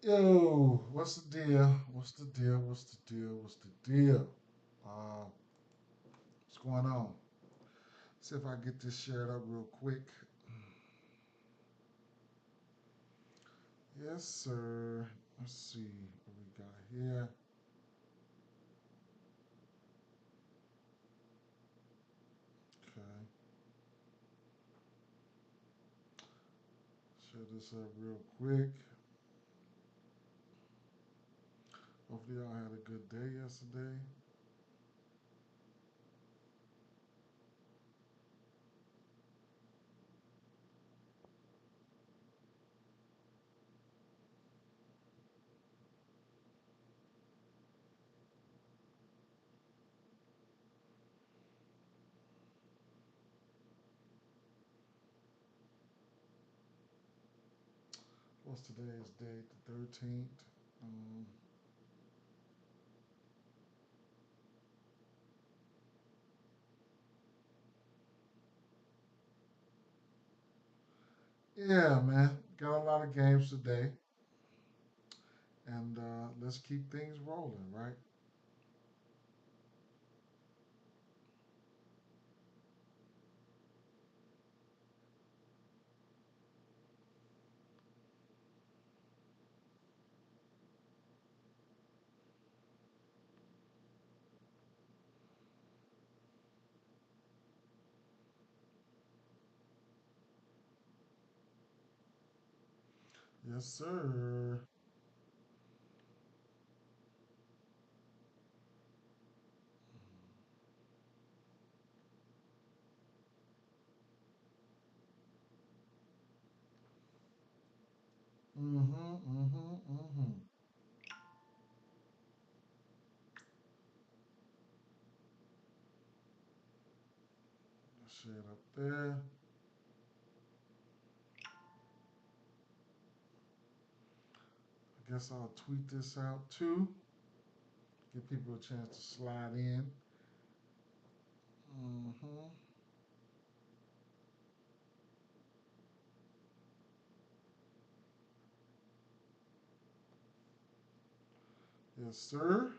Yo, what's the deal? What's the deal? What's the deal? What's the deal? Uh, what's going on? See if I get this shared up real quick. Yes, sir. Let's see what we got here. Okay, share this up real quick. Hopefully, y'all had a good day yesterday. What's today's date? The 13th. Um, yeah, man. Got a lot of games today, and let's keep things rolling, right? Yes, sir. Mm-hmm, mm-hmm, mm-hmm. Shit up there. I guess I'll tweet this out too. Give people a chance to slide in. Mm-hmm. Yes, sir.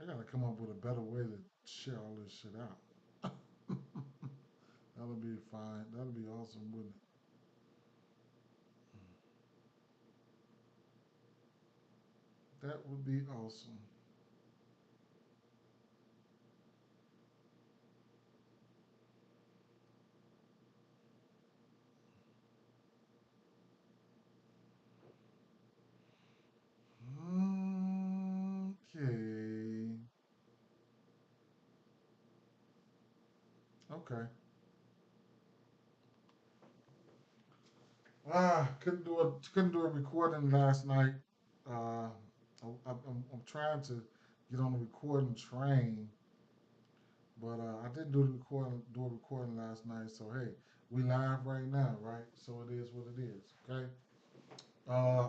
I gotta come up with a better way to share all this shit out. That'll be fine. That'll be awesome, wouldn't it? That would be awesome. Okay. Okay. Couldn't do a recording last night. I'm trying to get on the recording train, but I didn't do a recording last night. So hey, we live right now, right? So it is what it is. Okay. Uh,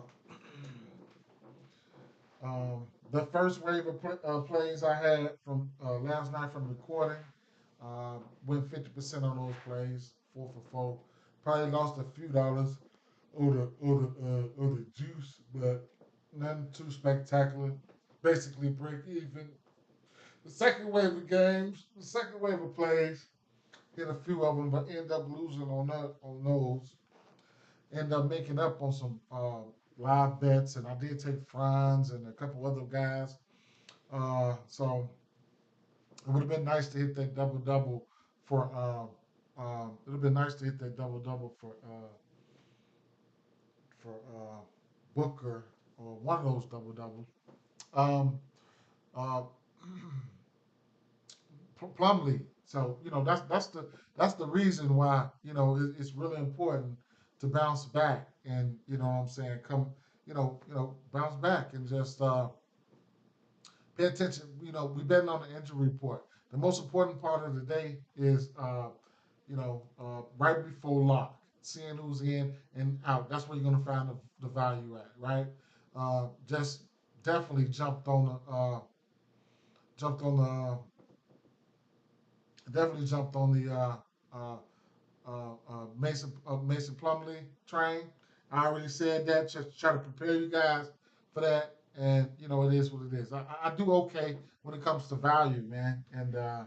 the first wave of plays I had from last night from recording went 50% on those plays, 4 for 4. Probably lost a few dollars or the juice, but nothing too spectacular. Basically break even. The second wave of games, the second wave of plays, hit a few of them, but end up losing on those. End up making up on some live bets, and I did take Franz and a couple other guys. So it would have been nice to hit that double double for. It would have been nice to hit that double double for Booker or one of those double doubles. Um, uh, Plumlee. So that's the reason why it's really important to bounce back and what I'm saying come bounce back and just pay attention. We betting on the injury report. The most important part of the day is right before lock, seeing who's in and out. That's where you're gonna find the value at, right? Just definitely jumped on the definitely jumped on the uh, Mason Plumlee train. I already said that. Just try to prepare you guys for that, and it is what it is. I do okay when it comes to value, man, and I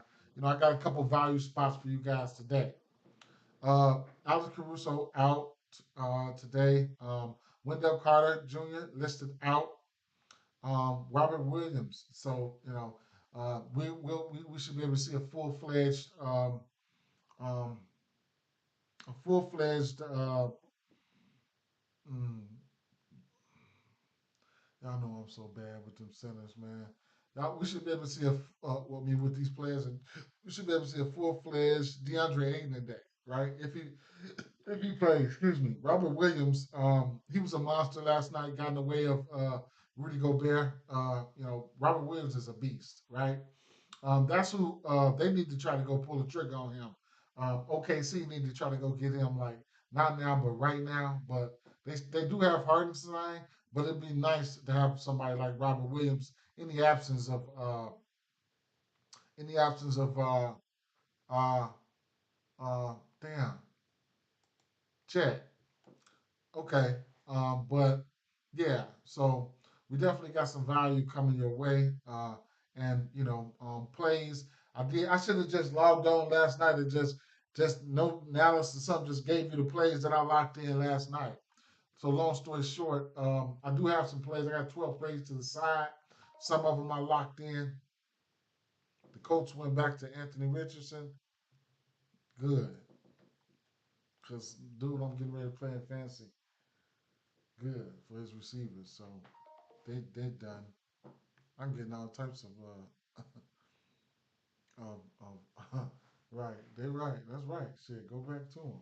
got a couple value spots for you guys today. Alex Caruso out today. Wendell Carter Jr. listed out. Robert Williams. So we should be able to see um, a full fledged. Mm, y'all know I'm so bad with them centers, man. We should be able to see with these players, and we should be able to see a full fledged DeAndre Ayton today, right? If he plays, excuse me, Robert Williams, he was a monster last night, got in the way of Rudy Gobert. Robert Williams is a beast, right? That's who they need to try to go pull the trigger on him. OKC need to try to go get him, like, not now, but right now. But they do have Hardenstein, but it'd be nice to have somebody like Robert Williams in the absence of uh, damn Chet. Okay. But yeah, so we definitely got some value coming your way. And plays. I should have just logged on last night and just no analysis or something, just gave you the plays that I locked in last night. So long story short, I do have some plays. I got 12 plays to the side. Some of them I locked in. The Colts went back to Anthony Richardson. Good. Because dude, I'm getting ready to play in fancy. Good for his receivers. So they done. I'm getting all types of right. They right. That's right. Shit, go back to them.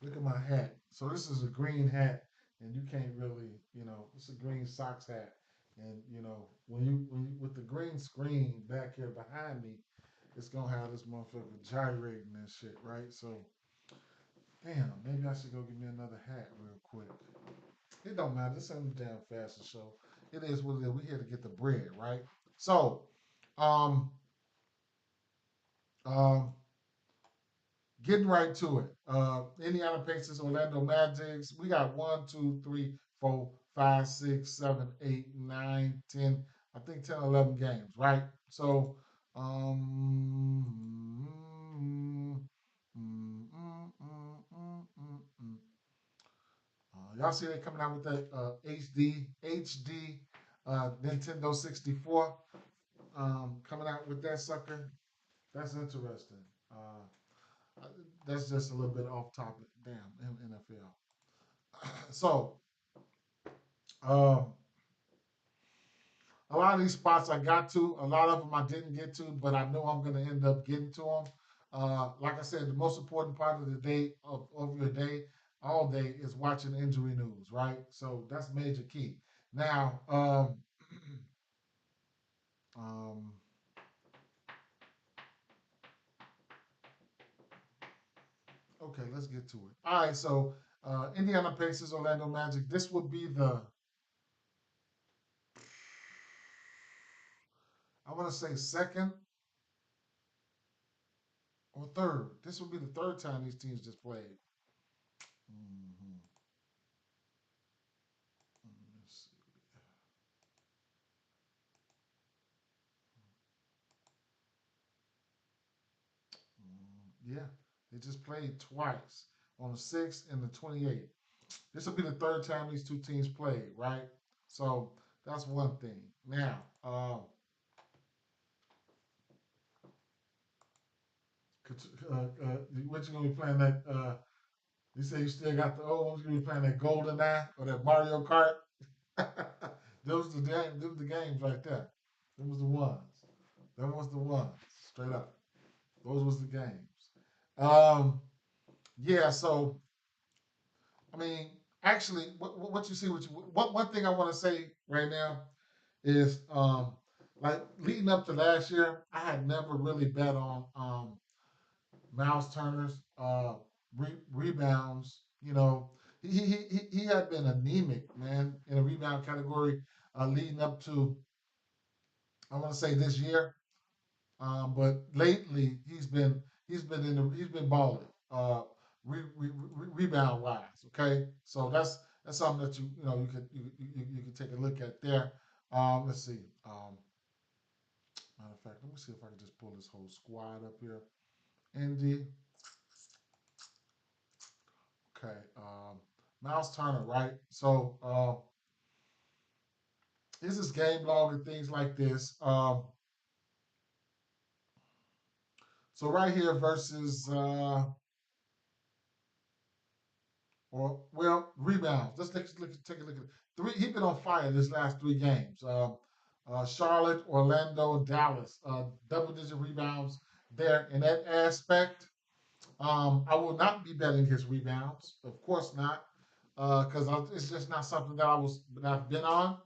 Look at my hat. So this is a green hat, and you can't really, it's a green socks hat, and when you with the green screen back here behind me, it's gonna have this motherfucker gyrating and shit, right? So, damn, maybe I should go get me another hat real quick. It don't matter. This ain't a damn fashion show. It is what it is. We here to get the bread, right? So, um, um, getting right to it. Indiana Pacers, Orlando Magics. We got 1, 2, 3, 4, 5, 6, 7, 8, 9, 10. I think 10, 11 games, right? So, um, y'all see they coming out with that HD Nintendo 64, coming out with that sucker. That's interesting. That's just a little bit off topic. Damn, NFL. So, um, a lot of these spots I got to, a lot of them I didn't get to, but I know I'm going to end up getting to them. Like I said, the most important part of the day of your day, all day, is watching injury news, right? So that's major key. Now, um, okay, let's get to it. All right, so Indiana Pacers, Orlando Magic. This would be I want to say second or third. This would be the third time these teams just played. Mm-hmm. Let's see. Yeah, they just played twice on the 6th and the 28th. This will be the third time these two teams played, right? So that's one thing. Now, what you gonna be playing that? You say you still got the old ones. You gonna be playing that Golden Eye or that Mario Kart? Those the games right there. Them was the ones. Them was the ones. Straight up. Those was the games. Um, yeah. So I mean, actually, what you see, what one thing I want to say right now is, like leading up to last year, I had never really bet on Miles Turner's rebounds. You know, he had been anemic, man, in the rebound category leading up to, I want to say, this year. But lately he's been balling rebound wise. Okay, so that's something that you can take a look at there. Let's see. Matter of fact, let me see if I can just pull this whole squad up here. Indy. Okay. Miles Turner, right? So this is game log and things like this. So right here versus or well, rebounds. Take a look at it. Three. He's been on fire this last three games. Charlotte, Orlando, Dallas. Double-digit rebounds there in that aspect. I will not be betting his rebounds, of course not, because it's just not something that I've been on.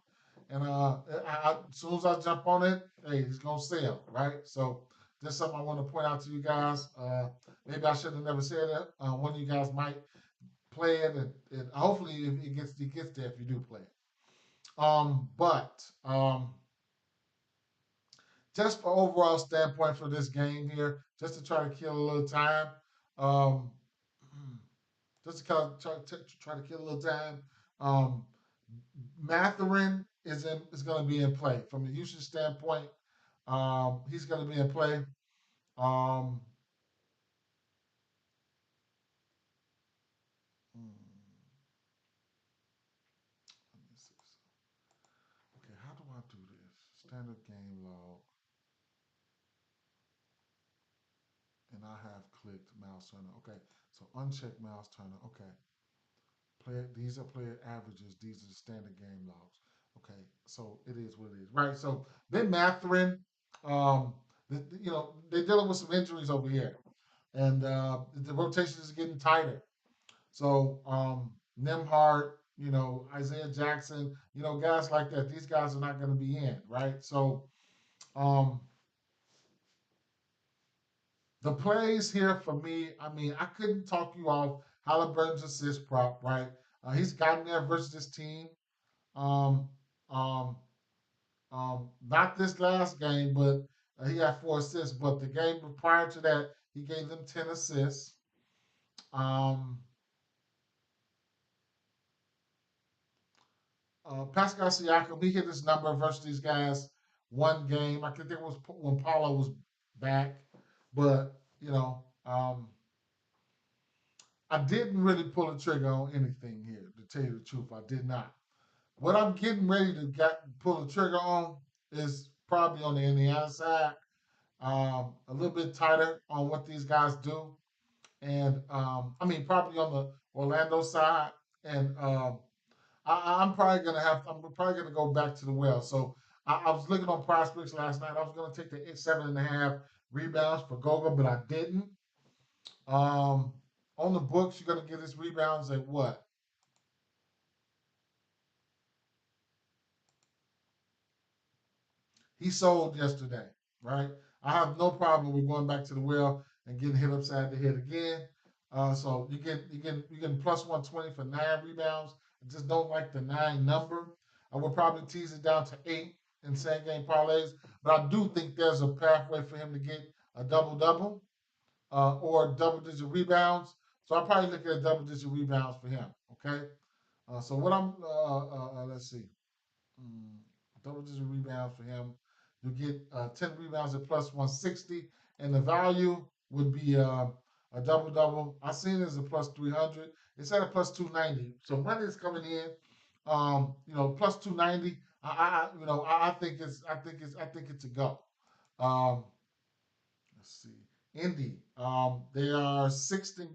And as soon as I jump on it, hey, it's gonna sell, right? So that's something I want to point out to you guys. Maybe I should have never said it. One of you guys might play it, and hopefully it gets there if you do play it. But just for overall standpoint for this game here, just to try to kill a little time, um, just to kind of try to kill a little time. Um, Matherin is going to be in play from the usage standpoint. He's going to be in play. Um, let me see. Okay, how do I do this? Standard game log, and I have clicked Mouse Turner. Okay, so uncheck Mouse Turner. Okay, player. These are player averages. These are the standard game logs. Okay, so it is what it is, right? So Ben Matherin, um, they're dealing with some injuries over here, and the rotation is getting tighter. So Nimhart, Isaiah Jackson, guys like that. These guys are not going to be in, right? So um, the plays here for me, I mean, I couldn't talk you off Halliburton's assist prop, right? He's gotten there versus this team. Um, um, not this last game, but he had 4 assists. But the game prior to that, he gave them 10 assists. Um, Pascal Siakam, he hit his number versus these guys one game. I think it was when Paulo was back, but I didn't really pull the trigger on anything here. To tell you the truth, I did not. What I'm getting ready to pull the trigger on is probably on the Indiana side. A little bit tighter on what these guys do, and I mean probably on the Orlando side, and I'm probably gonna go back to the well. So I was looking on prospects last night. I was gonna take the 7.5 rebounds for Goga, but I didn't. Um, on the books, you're gonna get his rebounds at what? He sold yesterday, right? I have no problem with going back to the well and getting hit upside the head again. So you get plus 120 for 9 rebounds. I just don't like the 9 number. I would probably tease it down to 8 in same game parlays, but I do think there's a pathway for him to get a double double or double digit rebounds. So I'll probably look at double digit rebounds for him. Okay. So what I'm let's see. Mm, double-digit rebounds for him. You get 10 rebounds at plus 160, and the value would be a double double. I seen it as a plus 300. It's at a plus 290. So money is coming in. Plus 290. I think it's a go. Um, let's see. Indy. They are sixth and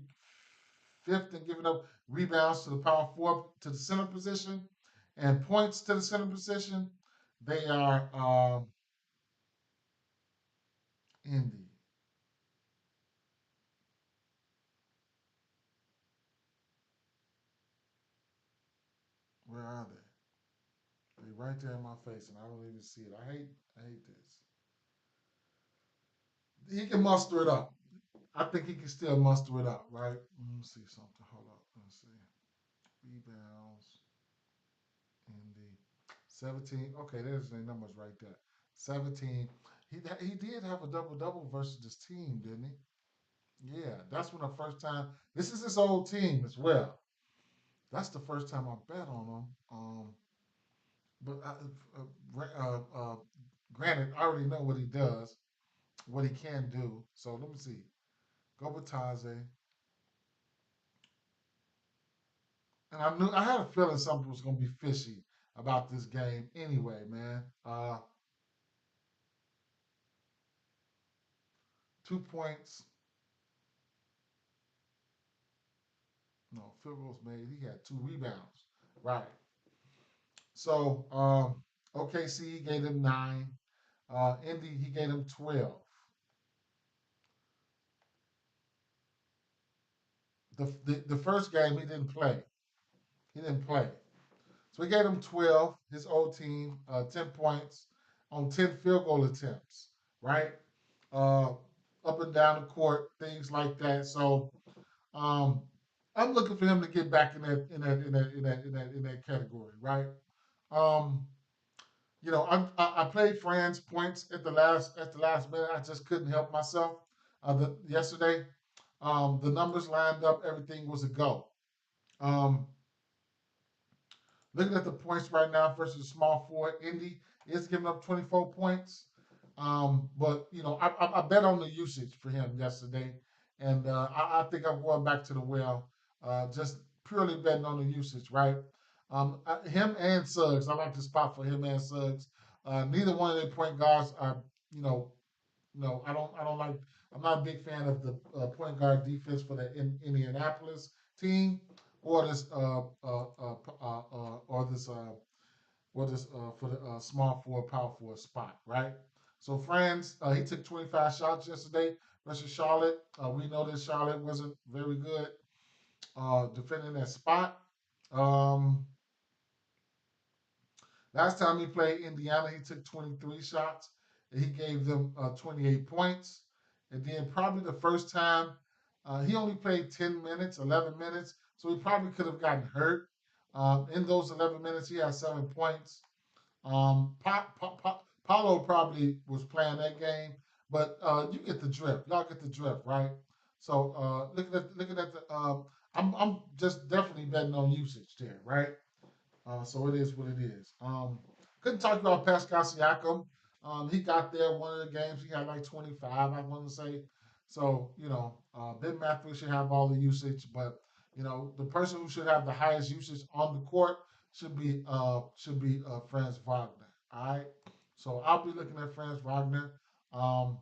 fifth in giving up rebounds to the power forward to the center position and points to the center position. They are Indy. Where are they? They right there in my face, and I don't even see it. I hate this. He can muster it up. I think he can still muster it up, right? Let me see something. Hold up. Let's see. Rebounds in the 17. Okay, there's the numbers right there. 17. He did have a double double versus this team, didn't he? Yeah, that's when the first time. This is his old team as well. That's the first time I bet on him. But granted, I already know what he does, what he can do. So let me see. Go with Taze. And I had a feeling something was gonna be fishy about this game anyway, man. 2 points. No, field goals made. He had 2 rebounds. Right. So OKC gave him 9. Indy he gave him 12. The first game he didn't play. He didn't play. So we gave him 12, his old team, 10 points on 10 field goal attempts, right? Uh, Up and down the court, things like that. So um, I'm looking for him to get back in that category, right? Um, I played Fran's points at the last minute. I just couldn't help myself. Yesterday, the numbers lined up, everything was a go. Um, Looking at the points right now versus small forward, Indy is giving up 24 points. But I bet on the usage for him yesterday, and I think I'm going back to the well, just purely betting on the usage, right? Him and Suggs, I like the spot for him and Suggs. Neither one of their point guards are, you know, no, I don't like. I'm not a big fan of the point guard defense for the Indianapolis team, or this or this for the small forward, power forward spot, right? So Franz, he took 25 shots yesterday versus Charlotte. We know that Charlotte wasn't very good defending that spot. Um, Last time he played Indiana, he took 23 shots and he gave them 28 points. And then probably the first time, he only played 10 minutes, 11 minutes, so he probably could have gotten hurt. In those 11 minutes, he had 7 points. Paulo probably was playing that game, but you get the drift. Y'all get the drift, right? So looking at the, I'm just definitely betting on usage there, right? So it is what it is. Couldn't talk about Pascal Siakam. He got there one of the games. He had like 25, I want to say. So Ben Matthews should have all the usage, but the person who should have the highest usage on the court should be Franz Wagner. All right. So I'll be looking at Franz Wagner. Um,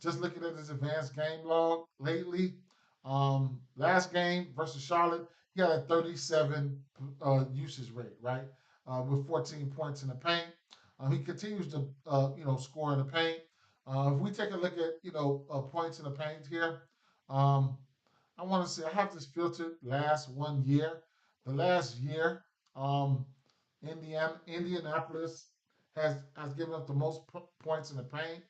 just looking at his advanced game log lately, last game versus Charlotte, he had a 37 usage rate, right? With 14 points in the paint. He continues to, score in the paint. If we take a look at, points in the paint here, um, I want to say I have this filtered last 1 year. The last year, um, Indianapolis has given up the most points in the paint.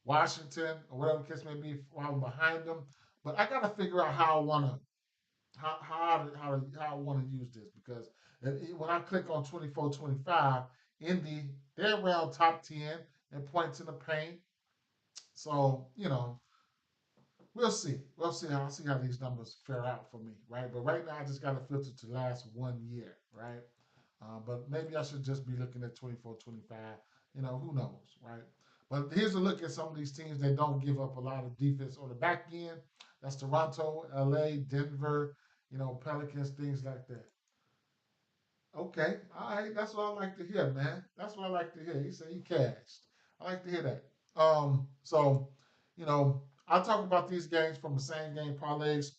Washington or whatever the case may be while I'm behind them. But I got to figure out how I want to how I want to use this because when I click on 24-25, Indy they're around top 10 in points in the paint. So we'll see. We'll see how these numbers fare out for me, right? But right now I just got to filter to the last 1 year, right? But maybe I should just be looking at 24-25. Who knows, right? But here's a look at some of these teams that don't give up a lot of defense on the back end. That's Toronto, LA, Denver, Pelicans, things like that. Okay, all right, that's what I like to hear, man. That's what I like to hear. He said he cashed. I like to hear that. So, I'll talk about these games from the same game parlays.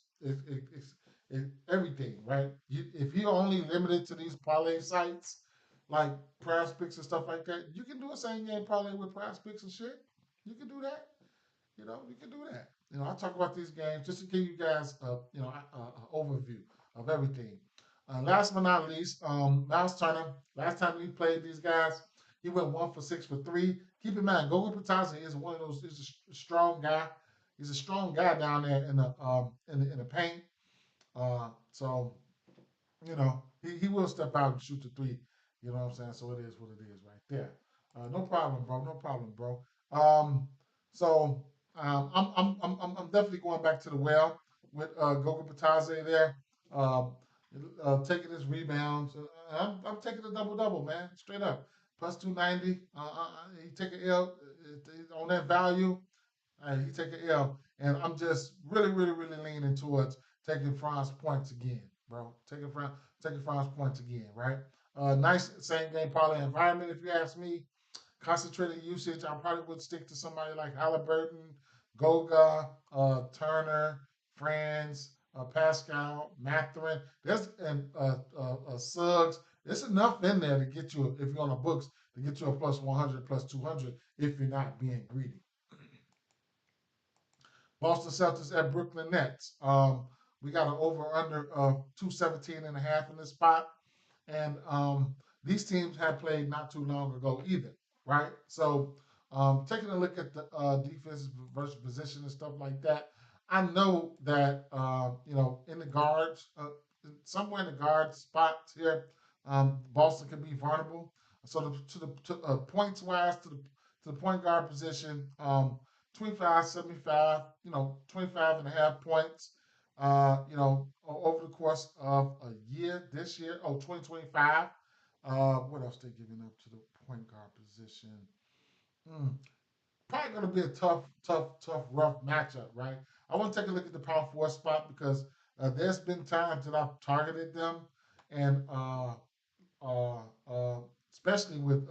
Everything, right? If you're only limited to these parlay sites like Prize Picks and stuff like that, you can do a same game parlay with Prize Picks and shit. You can do that. You can do that. I'll talk about these games just to give you guys, overview of everything. Last but not least, Miles Turner. Last time we played these guys, he went 1 for 6 for 3. Keep in mind, Goga Patazzi is one of those. Is a strong guy. He's a strong guy down there in the paint. So he will step out and shoot the three. You know what I'm saying? So it is what it is right there. No problem, bro. No problem, bro. Um, so I'm definitely going back to the well with Goga Pataze there. Um, Taking his rebounds. I'm taking a double double, man. Straight up. Plus 290. He take an L on that value. He take an L, and I'm just really, really, really leaning towards taking France points again, bro. Taking France points again, right? Nice same game parlay environment, if you ask me. Concentrated usage, I probably would stick to somebody like Halliburton, Goga, Turner, Franz, Pascal, Mathurin. There's and Suggs. There's enough in there to get you, if you're on the books, to get you a plus 100, plus 200 if you're not being greedy. Boston Celtics at Brooklyn Nets. We got an over under 217 and a half in this spot. And these teams have played not too long ago either, right? So taking a look at the defense versus position and stuff like that, I know that in the guards, somewhere in the guard spots here, Boston can be vulnerable. So points wise to the point guard position, 25, 75, 25 and a half points over the course of a year, this year, 2025. What else they giving up to the point guard position? Mm, Probably going to be a tough, rough matchup, right? I want to take a look at the power four spot because there's been times that I've targeted them, and uh, uh, especially with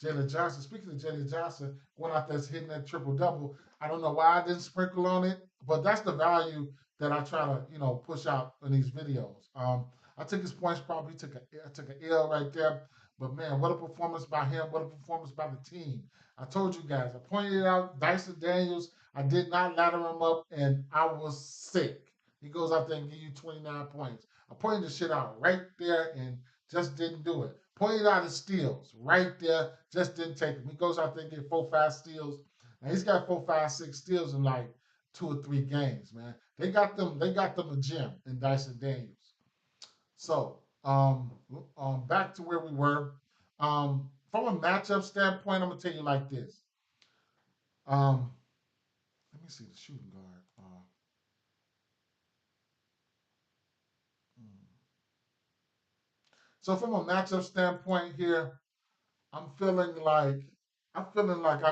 Jalen Johnson. Speaking of Jalen Johnson, going out there hitting that triple double, I don't know why I didn't sprinkle on it, but that's the value that I try to push out in these videos. I took his points probably I took an L right there, but man, what a performance by him! What a performance by the team! I told you guys, I pointed out Dyson Daniels. I did not ladder him up, and I was sick. He goes out there and give you 29 points. I pointed the shit out right there, and just didn't do it. Pointed out his steals right there, just didn't take them. He goes out there and get 4, 5 steals. Now he's got 4, 5, 6 steals in like 2 or 3 games, man. They got them a gem in Dyson Daniels. So back to where we were. From a matchup standpoint, I'm gonna tell you like this. Um, Let me see the shooting guard. Hmm. So from a matchup standpoint here, I'm feeling like I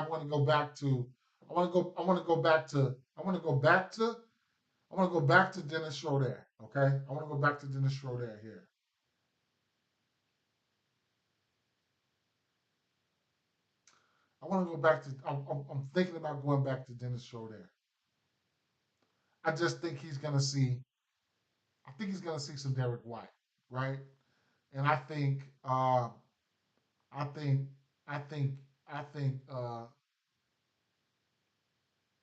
want to go back to I want to go back to I want to go back to I want to go back to Dennis Schroeder. Okay, I want to go back to Dennis Schroeder here. I want to go back to I'm thinking about going back to Dennis Schroeder. I just think he's gonna see I think he's gonna see some Derek White, right? And I think I think I think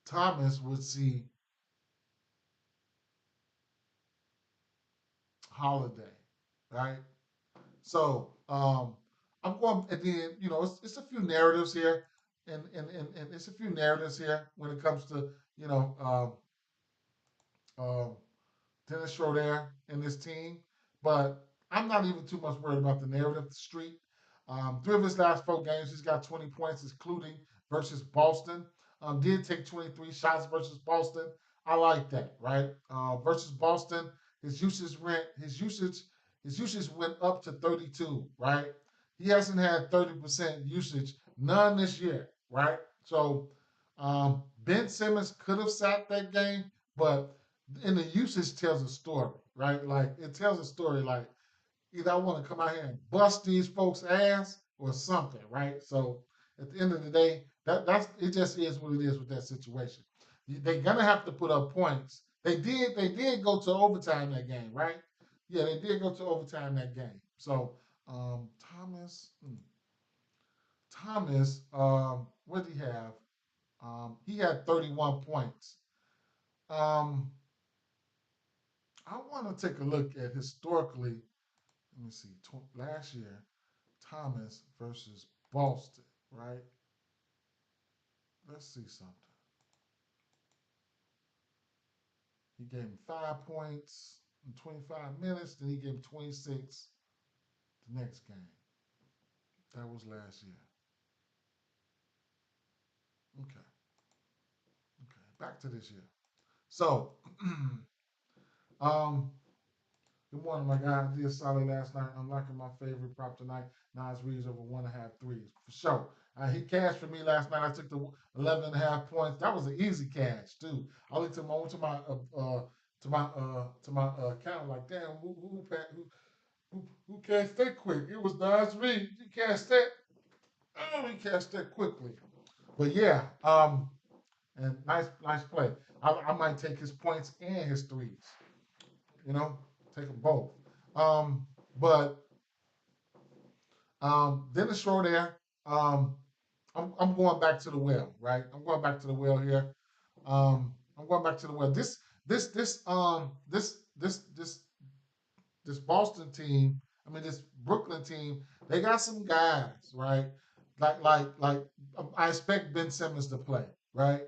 Thomas would see Holiday, right? So I'm going, and then it's a few narratives here, and it's a few narratives here when it comes to you know um, Dennis Schroeder and this team. But I'm not even too much worried about the narrative, the street. 3 of his last 4 games, he's got 20 points, including versus Boston. Did take 23 shots versus Boston. I like that, right? Versus Boston, his usage went up to 32, right? He hasn't had 30% usage none this year, right? So Ben Simmons could have sat that game, but and the usage tells a story, right? Like it tells a story like either I want to come out here and bust these folks' ass or something, right? So at the end of the day, that's it just is what it is with that situation. They're gonna have to put up points. They did go to overtime that game, right? Yeah, they did go to overtime that game. So Thomas Thomas, what did he have? He had 31 points. Um, I want to take a look at historically. Let me see. Last year, Thomas versus Boston, right? Let's see something. He gave him 5 points in 25 minutes. Then he gave him 26 the next game. That was last year. Okay. Okay. Back to this year. So, um, good morning, my guy. I did solid last night. I'm liking my favorite prop tonight. Nas Reeves over 1.5 threes for sure. He cashed for me last night. I took the 11.5 points. That was an easy cash too. I looked at my account like, damn, who cashed that quick? It was Nas Reeves. He cashed that. Oh, he cashed that quickly. But yeah, and nice play. I might take his points and his threes. You know, take them both. But Dennis Schroeder, I'm going back to the well, right? I'm going back to the well here. I'm going back to the well. This Boston team, this Brooklyn team, they got some guys, right? I expect Ben Simmons to play, right?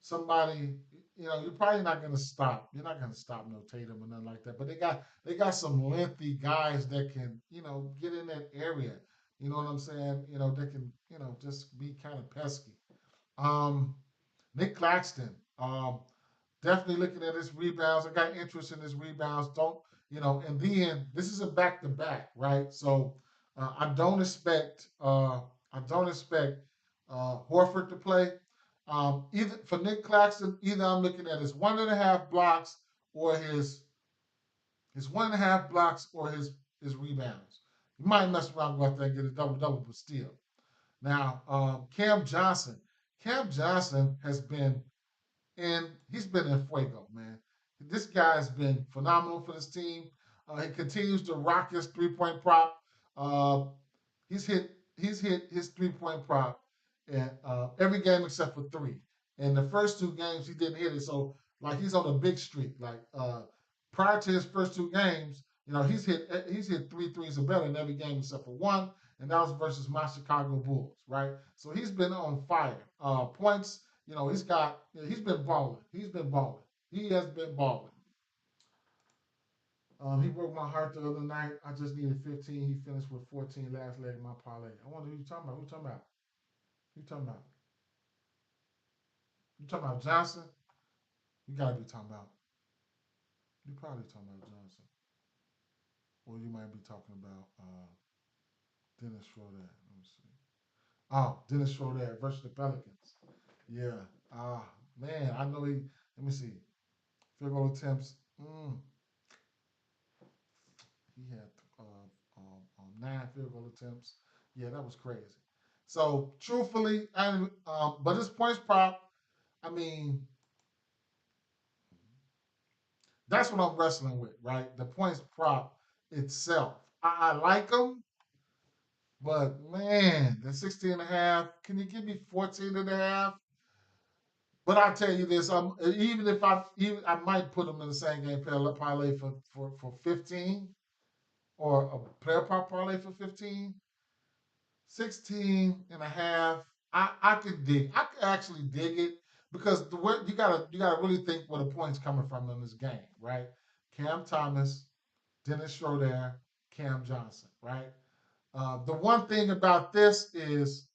Somebody, you're probably not going to stop. You're not going to stop no Tatum or nothing like that. But they got some lengthy guys that can, get in that area. You know what I'm saying? That can, just be kind of pesky. Um, Nick Claxton. Definitely looking at his rebounds. I got interest in his rebounds. Don't, and then this is a back to back, right? So I don't expect Horford to play. Either for Nick Claxton, either I'm looking at his 1.5 blocks or his 1.5 blocks or his rebounds. He might mess around with that and get a double double, but still. Now, Cam Johnson. Cam Johnson he's been in fuego, man. This guy's been phenomenal for this team. He continues to rock his 3-point prop. Uh, he's hit his 3-point prop in every game except for three. In the first two games, he didn't hit it. So like he's on a big streak. Like prior to his first two games, he's hit three threes or better in every game except for one, and that was versus my Chicago Bulls, right? So he's been on fire. Points, he's been balling. He's been balling. He has been balling. He broke my heart the other night. I just needed 15. He finished with 14 last leg of my parlay. I wonder who you talking about. Who you talking about? Who you talking about? You talking about Johnson? You gotta be talking about. You probably talking about Johnson, or you might be talking about Dennis Schroeder. Let me see. Oh, Dennis Schroeder versus the Pelicans. Yeah. Man, I know he. Let me see. Field goal attempts. He had 9 field goal attempts. Yeah, that was crazy. So truthfully, but his points prop. I mean, that's what I'm wrestling with, right? The points prop itself. I like him, but man, the 16 and a half. Can you give me 14 and a half? But I tell you this, even if I might put him in the same game parlay for 15 or a player prop parlay for 15. 16 and a half. I could actually dig it because the way you gotta really think where the points coming from in this game, right? Cam Thomas, Dennis Schroeder, Cam Johnson, right? The one thing about this is,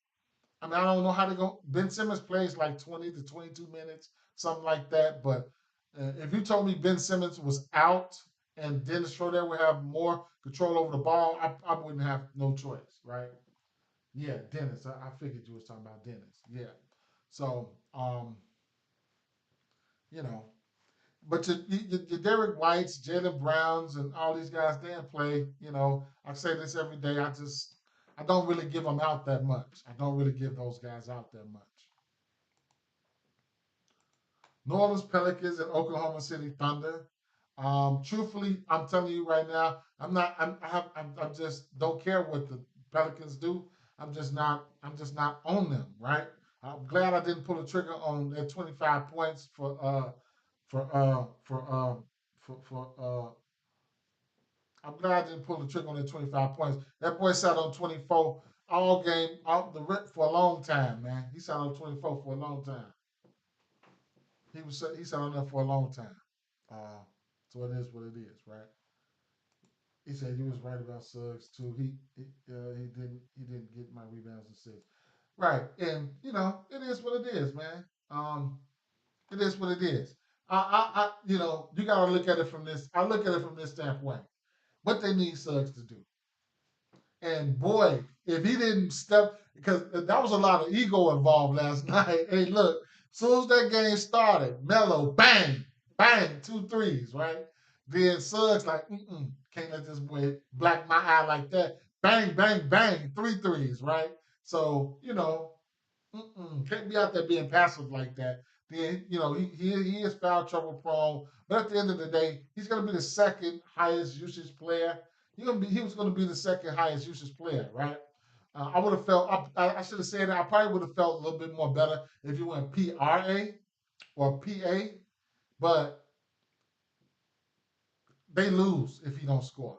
I don't know how to go. Ben Simmons plays like 20 to 22 minutes, something like that. But if you told me Ben Simmons was out and Dennis Schroeder would have more control over the ball, I wouldn't have no choice, right? Yeah, Dennis. I figured you was talking about Dennis. Yeah. So, you know, but your Derek Whites, Jalen Browns, and all these guys, they don't play. I say this every day. I don't really give them out that much. I don't really give those guys out that much. New Orleans Pelicans and Oklahoma City Thunder. Truthfully, I'm telling you right now, I'm not. I'm just don't care what the Pelicans do. I'm just not on them. Right. I'm glad I didn't pull the trigger on that 25 points for uh for uh for. I'm glad I didn't pull the trigger on that 25 points. That boy sat on 24 all game, all the for a long time, man. He sat on 24 for a long time. He sat on there for a long time. Uh, so it is what it is, right? He said you was right about Suggs too. He didn't get my rebounds and assists. Right, and it is what it is, man. It is what it is. You gotta look at it from this. I look at it from this standpoint. What they need Suggs to do. And boy, if he didn't step, because that was a lot of ego involved last night. Hey, look, as soon as that game started, Melo, bang, bang, two threes, right? Then Suggs like, can't let this boy black my eye like that. Bang, bang, bang, three threes, right? So, can't be out there being passive like that. Then, he is foul trouble prone. But at the end of the day, he's going to be the second highest usage player. He was going to be the second highest usage player, right? I would have felt, I should have said that. I probably would have felt a little bit more better if he went PRA or PA, but they lose if he don't score.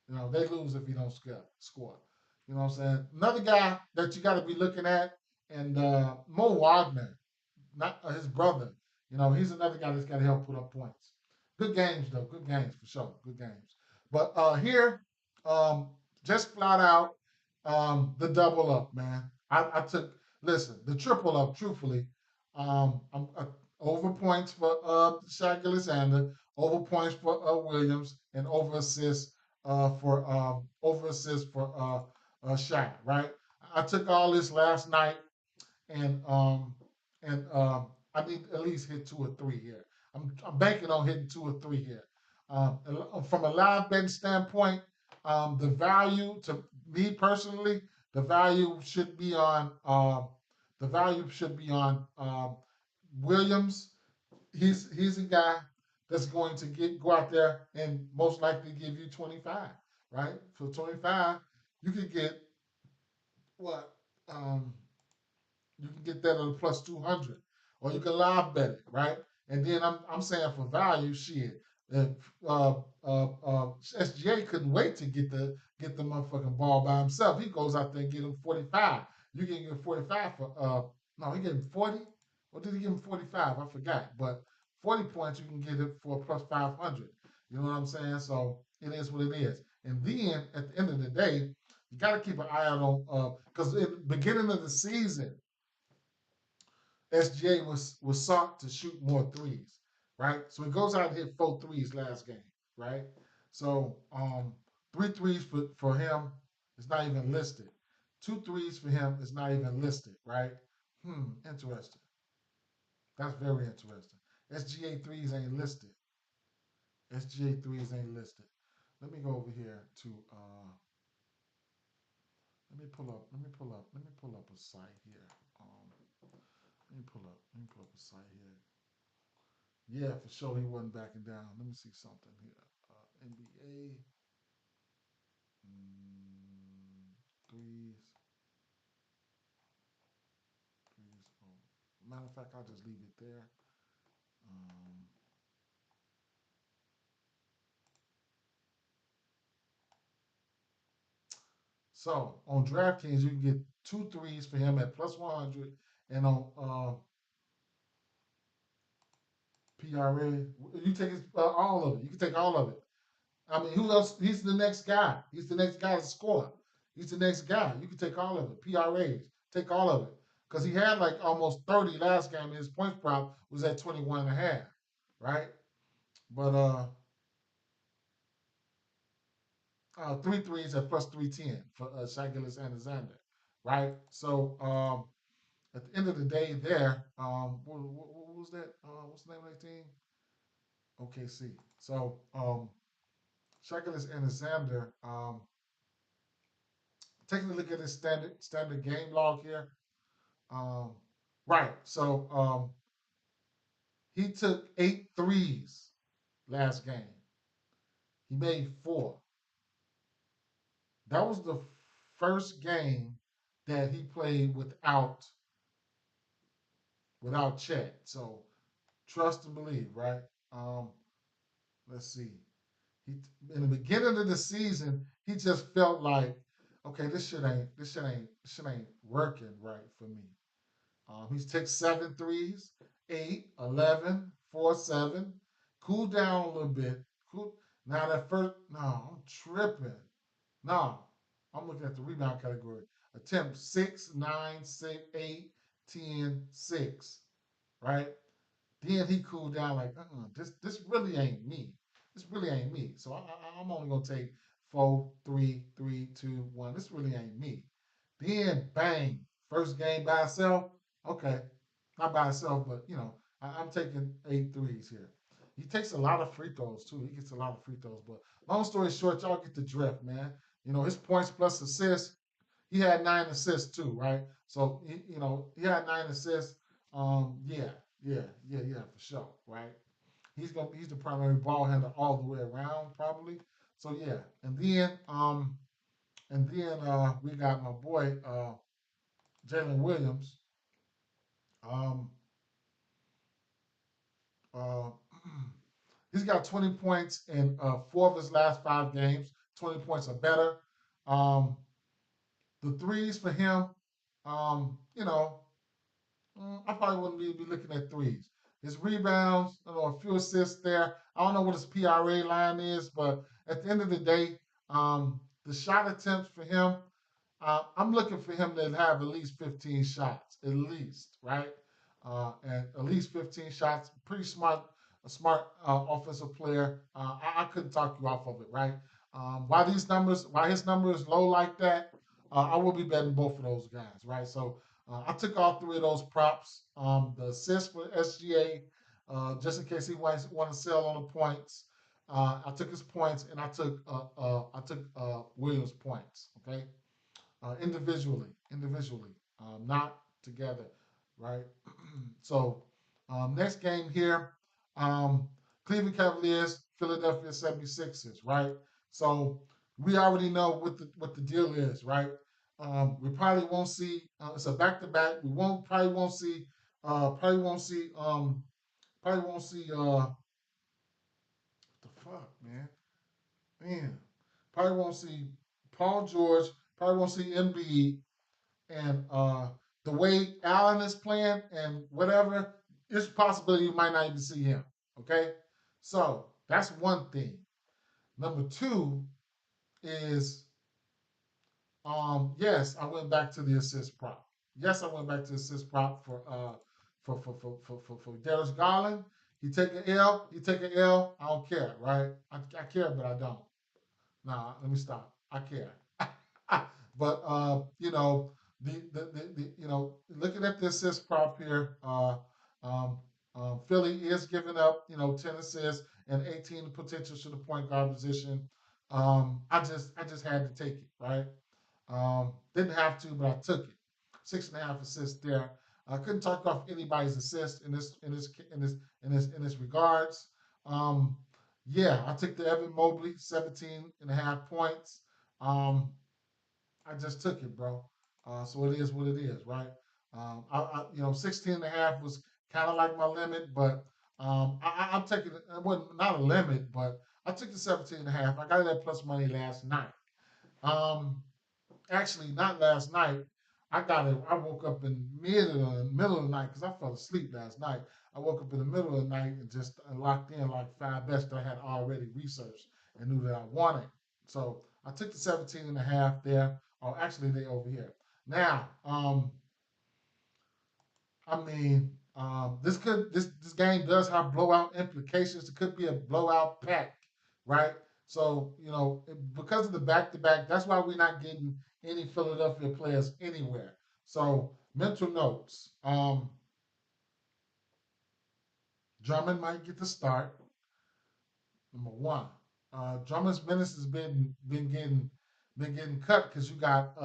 They lose if he don't score. You know what I'm saying? Another guy that you got to be looking at, and Mo Wagner, not his brother. He's another guy that's got to help put up points. Good games though, good games for sure, good games. But here, um, just flat out, the double up, man. I took listen the triple up. Truthfully, I'm over points for Shaq Alexander, over points for Williams, and over assist for Shaq. Right. I took all this last night and I need at least hit two or three here. I'm banking on hitting two or three here. From a live betting standpoint, the value to me personally, the value should be on Williams. He's a guy that's going to go out there and most likely give you 25, right? For 25, you could get what you can get that on plus 200, or you can live bet it, right? And then I'm saying for value, shit. If, uh, SGA couldn't wait to get the motherfucking ball by himself. He goes out there and get him 45. You can get 45 for no, he gave him 40. Or did he give him 45? I forgot. But 40 points you can get it for plus 500. You know what I'm saying? So it is what it is. And then at the end of the day, you got to keep an eye out on because at the beginning of the season, SGA was sought to shoot more threes, right? So he goes out and hit four threes last game, right? So three threes for him is not even listed. Two threes for him is not even listed, right? Interesting. That's very interesting. SGA threes ain't listed. SGA threes ain't listed. Let me go over here to let me pull up a site here. Let me pull up a site here. Yeah, for sure he wasn't backing down. Let me see something here. NBA threes, threes. Oh. Matter of fact, I'll just leave it there. Um, so on DraftKings, you can get two threes for him at plus 100, and on PRA, you take all of it. You can take all of it. I mean, who else? He's the next guy. He's the next guy to score. He's the next guy. You can take all of it. PRAs, take all of it. Because he had like almost 30 last game. And his points prop was at 21 and a half, right? But three threes at plus 310 for Shai Alexander, right? So at the end of the day, there, what was that? What's the name of that team? OKC. So Shai Alexander, taking a look at his standard game log here. Um, right. So he took 8 threes last game. He made 4. That was the first game that he played without Chet. So trust and believe, right? Um, let's see. He in the beginning of the season, he just felt like, okay, this shit ain't working right for me. He's took 7 threes, 8, 11, 4, 7. Cool down a little bit. Cool. Now that first, no, I'm tripping. No, I'm looking at the rebound category. Attempt 6, 9, 6, 8, 10, 6. Right? Then he cooled down like, this really ain't me. This really ain't me. So I'm only gonna take 4, 3, 3, 2, 1. This really ain't me. Then bang, first game by itself. Okay, not by itself, but I'm taking 8 threes here. He takes a lot of free throws too. He gets a lot of free throws. But long story short, y'all get the drift, man. His points plus assists. He had 9 assists too, right? So he had 9 assists. Yeah, yeah, for sure, right? He's the primary ball handler all the way around, probably. So yeah, and then we got my boy Jalen Williams. Um, uh, he's got 20 points in 4 of his last 5 games. 20 points or better. Um, the threes for him, you know, I probably wouldn't be looking at threes. His rebounds, a few assists there. I don't know what his PRA line is, but at the end of the day, the shot attempts for him, I'm looking for him to have at least 15 shots, at least, right? And at least 15 shots. Pretty smart, a smart offensive player. I couldn't talk you off of it, right? Why his number is low like that, I will be betting both of those guys, right? So I took all 3 of those props. The assist for SGA, just in case he want to sell on the points. I took his points, and I took Williams' points. Okay, individually, not together, right? So next game here, um, Cleveland Cavaliers, Philadelphia 76ers, right? So we already know what the deal is, right? We probably won't see. It's a back to back. We won't probably won't see. Probably won't see. Probably won't see. What the fuck, man. Probably won't see Paul George. Probably won't see Embiid. And the way Allen is playing and whatever, it's a possibility you might not even see him. Okay, so that's one thing. Number two is yes, I went back to the assist prop. Yes, I went back to the assist prop for Darius Garland. He take an L. He take an L. I don't care, right? I care, but I don't. Nah, let me stop. I care. But looking at the assist prop here, um, Philly is giving up 10 assists and 18 potential to the point guard position. I just had to take it, right? Didn't have to, but I took it. 6.5 assists there. I couldn't talk off anybody's assist in this regards. Um, yeah, I took the Evan Mobley, 17.5 points. Um, I just took it, bro. So it is what it is, right? 16 and a half was kind of like my limit, but I'm taking it. It wasn't not a limit, but I took the 17 and a half. I got it at plus money last night. Um, Actually, not last night. I got it. I woke up in middle of the night because I fell asleep last night. I woke up in the middle of the night and just locked in like 5 bets that I had already researched and knew that I wanted. So I took the 17 and a half there. Or actually, they over here. Now, this game does have blowout implications. It could be a blowout pack, right? So because of the back to back, that's why we're not getting any Philadelphia players anywhere. So mental notes. Drummond might get the start. Number one. Drummond's minutes has been getting cut because you got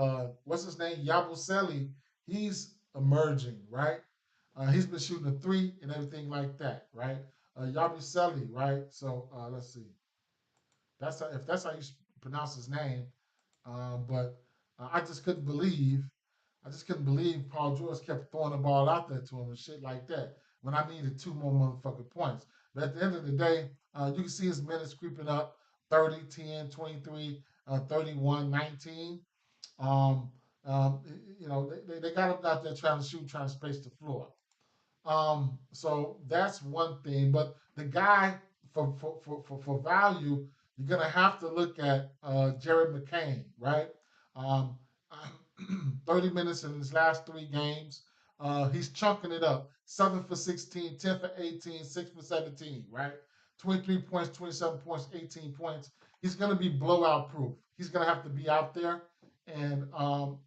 what's his name, Yabusele. He's emerging, right? He's been shooting a three and everything like that, right? Yabusele, right? So let's see. If that's how you pronounce his name. But I just couldn't believe. I just couldn't believe Paul George kept throwing the ball out there to him and shit like that when I needed 2 more motherfucking points. But at the end of the day, you can see his minutes creeping up 30, 10, 23, 31, 19. Um, they got him out there trying to shoot, trying to space the floor. So that's one thing. But the guy for value, you're gonna have to look at Jared McCain, right? Um, 30 minutes in his last 3 games. He's chunking it up. 7 for 16, 10 for 18, 6 for 17, right? 23 points, 27 points, 18 points. He's going to be blowout proof. He's going to have to be out there. And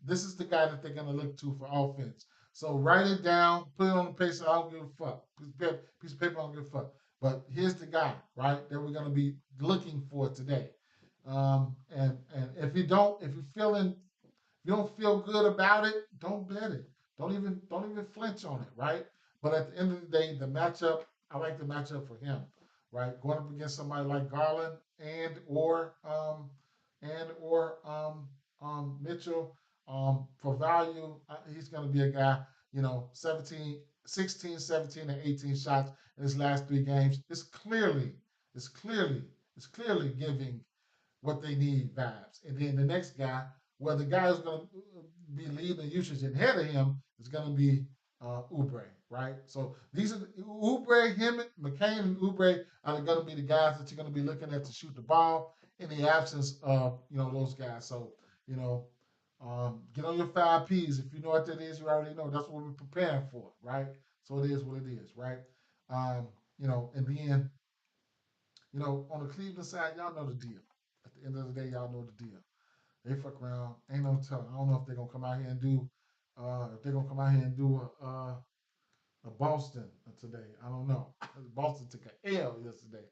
this is the guy that they're going to look to for offense. So write it down, put it on the paper. I don't give a fuck. Piece of paper, I don't give a fuck. But here's the guy, right, that we're going to be looking for today. And if you're feeling you don't feel good about it, don't bet it. Don't even flinch on it, right? But at the end of the day, the matchup, I like the matchup for him, right? Going up against somebody like Garland and or Mitchell, for value, he's going to be a guy, 17, 16, 17, and 18 shots in his last 3 games. It's clearly, it's clearly giving what they need vibes. And then the next guy, well, the guy who's going to be leading usage ahead of him is going to be Oubre, right? So these are Oubre, him, McCain, and Oubre are going to be the guys that you're going to be looking at to shoot the ball in the absence of those guys. So you know, get on your 5 Ps. If you know what that is, you already know that's what we're preparing for, right? So it is what it is, right? And then on the Cleveland side, y'all know the deal. At the end of the day, y'all know the deal. They fuck around. Ain't no telling. I don't know if they're gonna come out here and do a Boston today. I don't know. Boston took a L yesterday.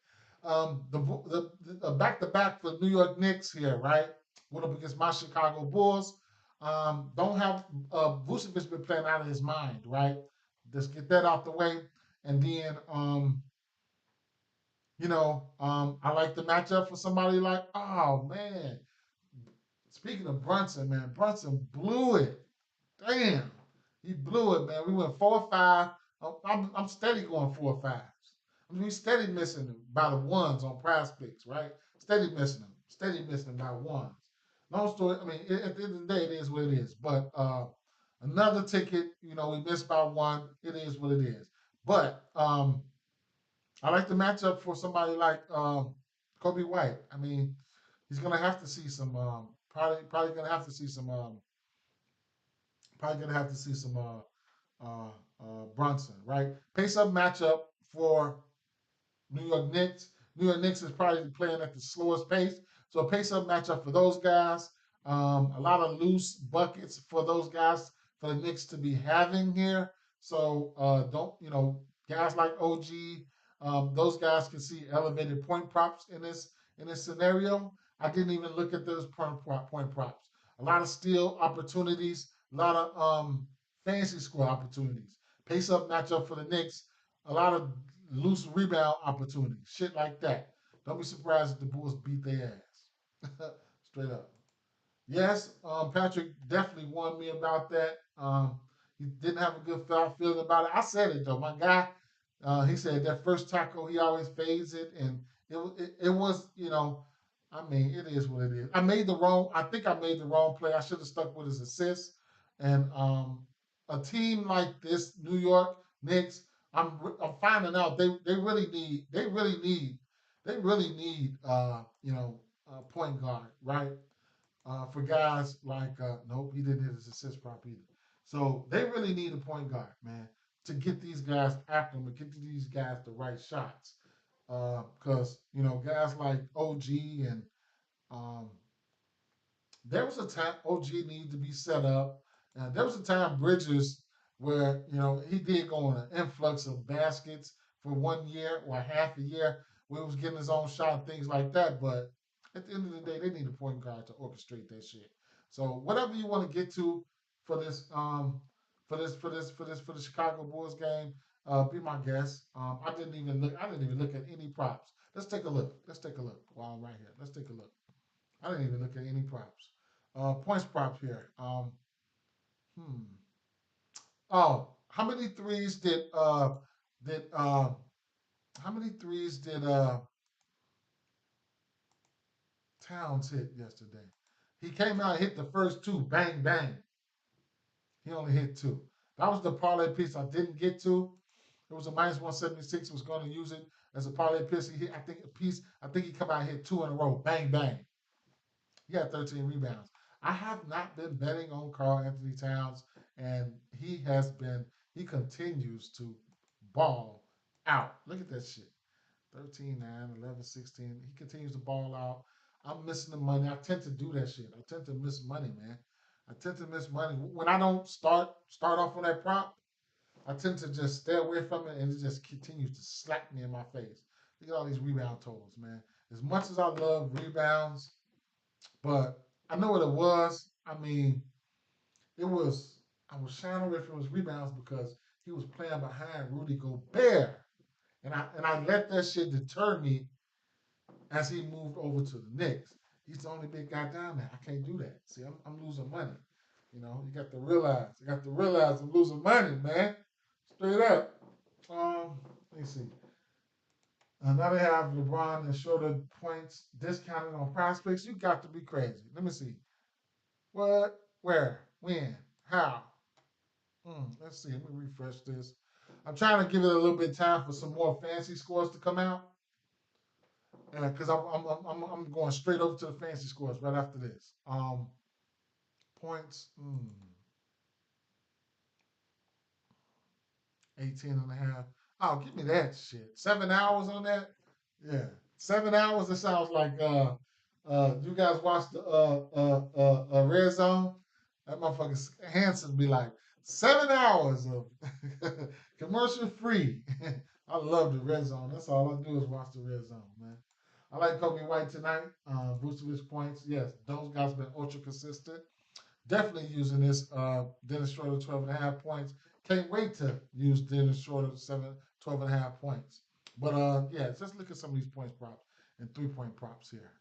The back to back for New York Knicks here, right? Went up against my Chicago Bulls. Don't have Vucevic been playing out of his mind, right? Just get that out the way, and then I like the matchup for somebody like, oh man, speaking of Brunson, man, Brunson blew it. Damn, he blew it, man. We went 4 or 5. I'm steady going 4 or 5s. I mean, we steady missing them by the ones on prize picks, right? Steady missing them by ones. Long story, I mean, at the end of the day, it is what it is. But another ticket, we missed by one. It is what it is. But I like the matchup for somebody like Kobe White. I mean, he's gonna have to see some probably gonna have to see some Brunson, right? Pace up matchup for New York Knicks. New York Knicks is probably playing at the slowest pace, so a pace up matchup for those guys. A lot of loose buckets for those guys for the Knicks to be having here. So don't guys like OG, those guys can see elevated point props in this scenario. I didn't even look at those point props. A lot of steal opportunities, a lot of fantasy score opportunities. Pace up matchup for the Knicks, a lot of loose rebound opportunities, shit like that. Don't be surprised if the Bulls beat their ass. Straight up. Yes, Patrick definitely warned me about that. He didn't have a good feeling about it. I said it though. My guy, he said that first tackle he always fades it, and it was I mean it is what it is. I think I made the wrong play. I should have stuck with his assist. And a team like this, New York Knicks, I'm finding out they really need a point guard, right? For guys like nope, he didn't hit his assist prop either. So they really need a point guard, man, to get these guys after them and get these guys the right shots. Because guys like OG and um, there was a time OG needed to be set up. There was a time Bridges where he did go on an influx of baskets for 1 year or half a year where he was getting his own shot and things like that. But at the end of the day, they need a point guard to orchestrate that shit. So whatever you want to get to for this for the Chicago Bulls game, be my guest. I didn't even look at any props. Let's take a look. While I'm right here. Let's take a look. I didn't even look at any props. Points prop here. Hmm. Oh, did how many threes did Towns hit yesterday? He came out and hit the first two, bang bang. He only hit two. That was the parlay piece I didn't get to. It was a minus 176. Was going to use it as a parlay piece. He hit, I think a piece. I think he come out and hit 2 in a row. Bang bang. He had 13 rebounds. I have not been betting on Karl Anthony Towns, and he has been. He continues to ball out. Look at that shit. 13, 9, 11, 16. He continues to ball out. I'm missing the money. I tend to do that shit. I tend to miss money, man. I tend to miss money when I don't start off on that prop. I tend to just stay away from it, and it just continues to slap me in my face. Look at all these rebound totals, man. As much as I love rebounds, but I know what it was. I mean, it was I was shying away from his rebounds because he was playing behind Rudy Gobert, and I let that shit deter me as he moved over to the Knicks. He's the only big guy down there. I can't do that. See, I'm losing money. You know, you got to realize. You got to realize I'm losing money, man. Straight up. Let me see. Now they have LeBron and shorter points discounted on prospects. You got to be crazy. Let me see. What? Where? When? How? Let's see. Let me refresh this. I'm trying to give it a little bit of time for some more fancy scores to come out. Because I'm going straight over to the fancy scores right after this. Points. 18 and a half. Oh, give me that shit. 7 hours on that? Yeah. 7 hours, it sounds like you guys watch the Red Zone? That motherfucker Hanson be like, 7 hours of commercial free. I love the Red Zone. That's all I do is watch the Red Zone, man. I like Kobe White tonight. Vucevic points. Yes, those guys have been ultra consistent. Definitely using this Dennis Schroeder 12 and a half points. Can't wait to use Dennis Schroeder 12 and a half points. But yeah, just look at some of these points props and 3-point props here.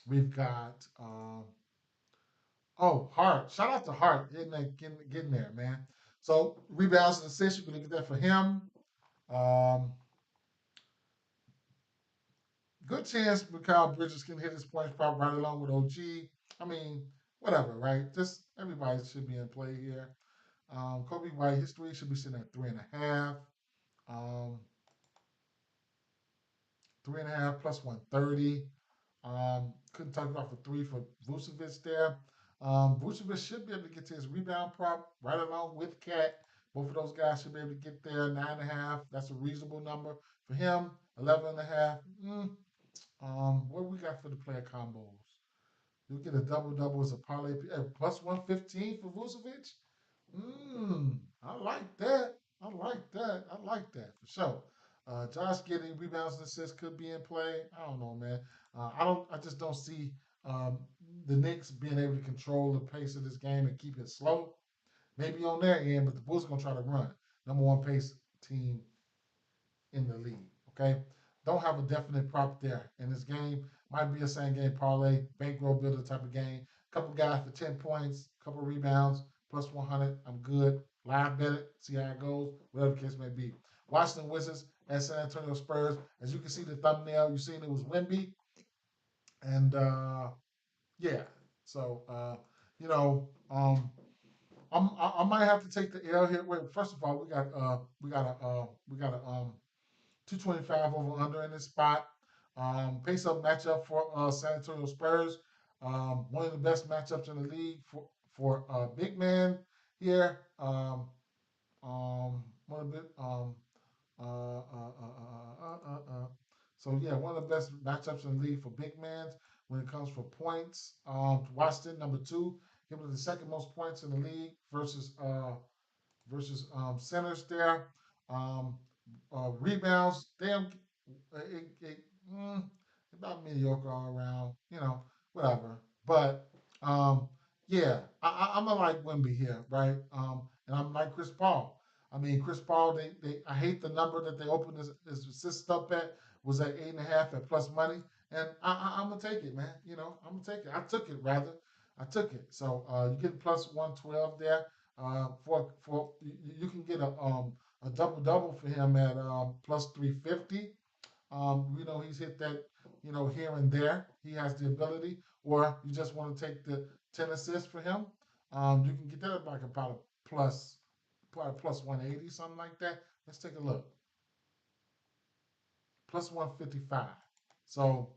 We've got Hart. Shout out to Hart getting there, man. So rebounds and assists, you can look at that for him. Um, Good chance Mikal Bridges can hit his points prop right along with OG. I mean, whatever, right? Just everybody should be in play here. Kobe White, his three should be sitting at 3.5. Um, 3.5 plus 130. Couldn't talk about for three for Vucevic there. Vucevic should be able to get to his rebound prop right along with Cat. Both of those guys should be able to get there. 9.5. That's a reasonable number for him. 11.5. What we got for the player combos? You get a double double as a parlay plus 115 for Vucevic. I like that. I like that. I like that for sure. Josh getting rebounds and assists could be in play. I don't know, man. I don't. I just don't see um, the Knicks being able to control the pace of this game and keep it slow. Maybe on their end, but the Bulls are gonna try to run. Number one pace team in the league. Okay, don't have a definite prop there in this game. Might be a same game parlay, bankroll builder type of game. Couple guys for 10 points, couple rebounds, plus 100. I'm good. Live bet it, see how it goes, whatever the case may be. Washington Wizards and San Antonio Spurs. As you can see the thumbnail, you seen it was Wemby, and yeah. So you know, I might have to take the L here. Wait, first of all, we got a 225 over under in this spot. Pace up matchup for San Antonio Spurs. One of the best matchups in the league for big man here. One of the uh, uh, uh, uh, uh, uh, so yeah, one of the best matchups in the league for big men when it comes for points. Washington number two, giving it the second most points in the league versus centers there. Um, Rebounds, damn, mm, about mediocre all around, whatever. But yeah, I'm gonna like Wimby here, right? And I'm like Chris Paul. I mean, Chris Paul, I hate the number that they opened his assist up at was at 8.5 at plus money, and I'm gonna take it, man. I'm gonna take it. I took it rather. I took it. So you get plus 112 there. For you can get a double double for him at plus 350. He's hit that, here and there. He has the ability, or you just want to take the 10 assists for him. You can get that at like about a plus 180, something like that. Let's take a look. Plus 155. So,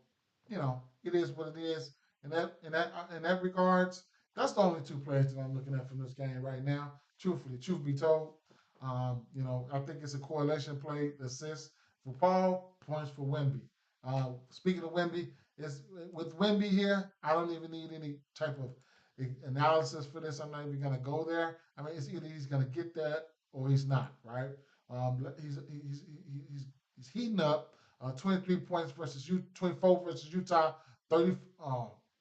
it is what it is. In that regards, that's the only two players that I'm looking at from this game right now. Truthfully, truth be told, I think it's a correlation play. Assists for Paul, points for Wemby. Speaking of Wemby, is with Wemby here, I don't even need any type of analysis for this. I'm not even gonna go there. I mean, it's either he's gonna get that or he's not, right? He's heating up. 23 points versus 24 versus Utah, 30,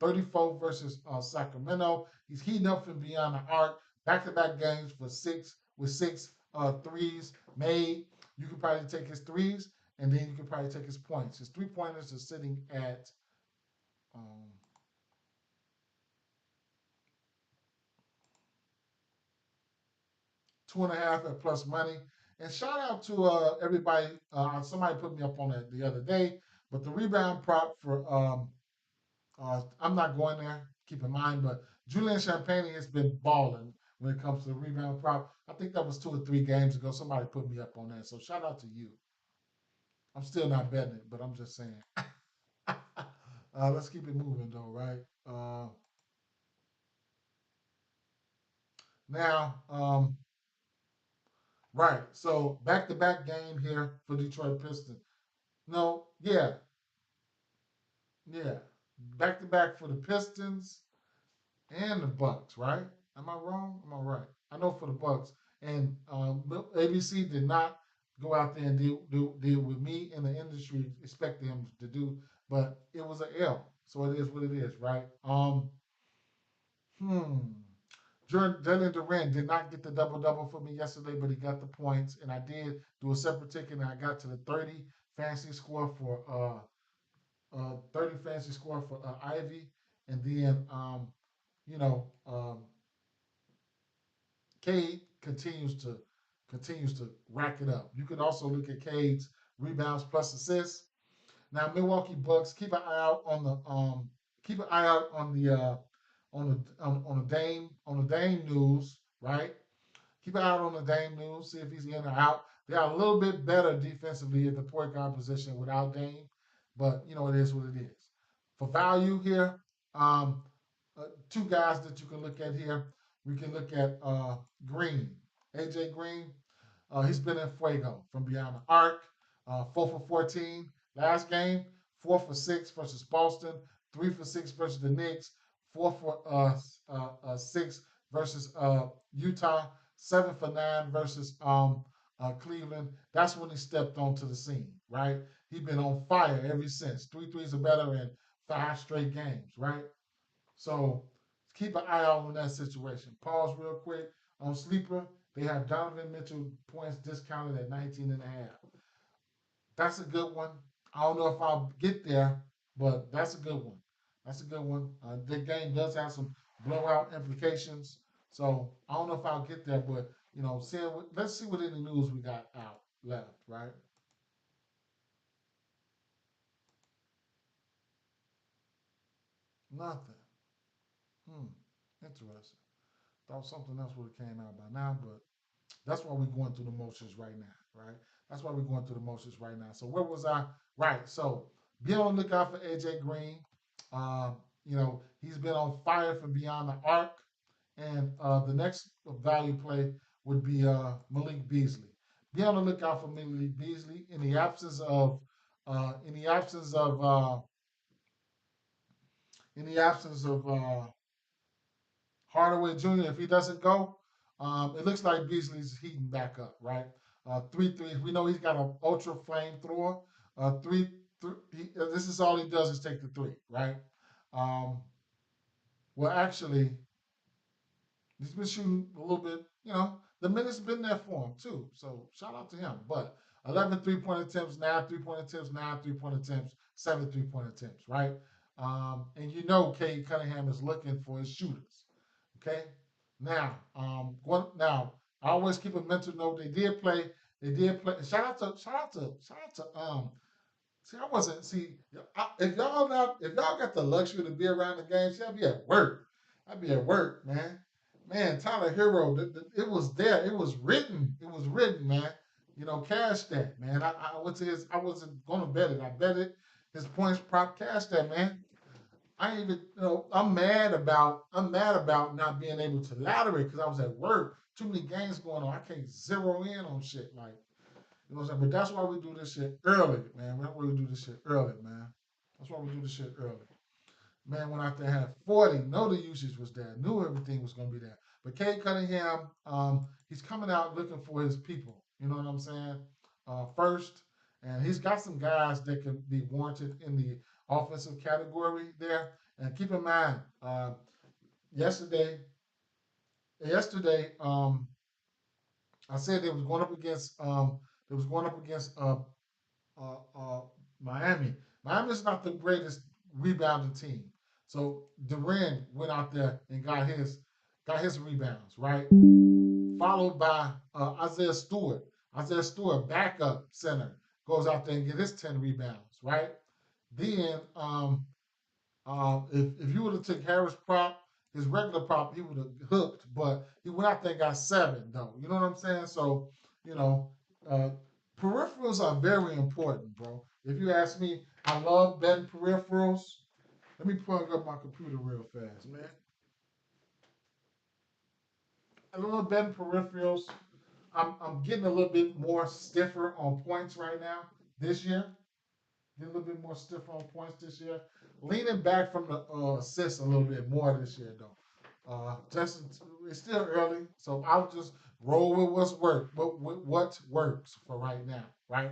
34 versus Sacramento. He's heating up from beyond the arc. Back-to-back games for six threes made. You can probably take his threes, and then you can probably take his points. His 3-pointers are sitting at um, 2.5 at plus money. And shout out to everybody. Somebody put me up on it the other day. But the rebound prop for I'm not going there. Keep in mind, but Julian Champagne has been balling when it comes to the rebound prop. I think that was 2 or 3 games ago. Somebody put me up on that. So shout out to you. I'm still not betting it, but I'm just saying. Let's keep it moving though, right? Now, right. So back-to-back game here for Detroit Pistons. No, yeah, yeah. Back-to-back for the Pistons and the Bucks, right? Am I wrong? Am I right? I know for the Bucks. And ABC did not go out there and deal with me in the industry expect them to do, but it was an L. So it is what it is, right? Hmm. Jalen Durant did not get the double double for me yesterday, but he got the points, and I did do a separate ticket, and I got to the 30 fantasy score for 30 fantasy score for Ivy, and then you know um, Cade continues to rack it up. You can also look at Cade's rebounds plus assists. Now Milwaukee Bucks, keep an eye out on the Dame news, right? Keep an eye out on the Dame news, see if he's in or out. They are a little bit better defensively at the point guard position without Dame, but it is what it is. For value here, um, two guys that you can look at here. We can look at Green, AJ Green. He's been in fuego from beyond the arc. 4 for 14 last game. 4 for 6 versus Boston. 3 for 6 versus the Knicks. 4 for 6 versus Utah. 7 for 9 versus Cleveland. That's when he stepped onto the scene, right? He's been on fire ever since. 3 threes are better in 5 straight games, right? So keep an eye out on that situation. Pause real quick on Sleeper. They have Donovan Mitchell points discounted at 19 and a half. That's a good one. I don't know if I'll get there, but that's a good one. That's a good one. The game does have some blowout implications. So I don't know if I'll get there, but let's see what any news we got out left, right? Nothing. Hmm. Interesting. Thought something else would have came out by now, but that's why we're going through the motions right now, right? That's why we're going through the motions right now. So where was I? Right. So be on the lookout for AJ Green. Um, he's been on fire from beyond the arc. And the next value play would be Malik Beasley. Be on the lookout for Malik Beasley in the absence of uh, in the absence of uh, in the absence of Hardaway Jr. If he doesn't go, it looks like Beasley's heating back up, right? 3 3. We know he's got an ultra flamethrower. This is all he does is take the three, right? Um, well, actually, he's been shooting a little bit. The minutes been there for him too. So shout out to him. But 11 3-point attempts, 9 3-point attempts, 9 3-point attempts, 7 3-point attempts, right? And Cade Cunningham is looking for his shooters. Okay. Now, I always keep a mental note. They did play. Shout out to. See, I wasn't. See, if y'all got the luxury to be around the game, see, I'd be at work. I'd be at work, man. Man, Tyler Hero, it was there. It was written. It was written, man. cash that, man. I went to his. I wasn't gonna bet it. I bet it. His points prop cash that, man. I ain't even, I'm mad about not being able to ladder it because I was at work. Too many games going on. I can't zero in on shit like, what I'm saying. But that's why we do this shit early, man. That's why we do this shit early, man. That's why we do this shit early. Man went out there, had 40. Know the usage was there. Knew everything was going to be there. But Cade Cunningham, he's coming out looking for his people. You know what I'm saying? First. And he's got some guys that can be warranted in the offensive category there. And keep in mind, yesterday, yesterday, I said they was going up against uh, uh, Miami. Miami's not the greatest rebounding team. So Duran went out there and got his rebounds, right? Followed by Isaiah Stewart. Isaiah Stewart, backup center, goes out there and get his 10 rebounds, right? Then if you would have took Harris prop, his regular prop, he would have hooked, but he went out there and got 7 though. You know what I'm saying? So, you know, uh, peripherals are very important, bro. If you ask me, I love betting peripherals. Let me plug up my computer real fast, man. I love betting peripherals. I'm getting a little bit more stiffer on points right now this year. Getting a little bit more stiffer on points this year. Leaning back from the assists a little bit more this year though. Just it's still early, so I'll just roll with what works for right now, right?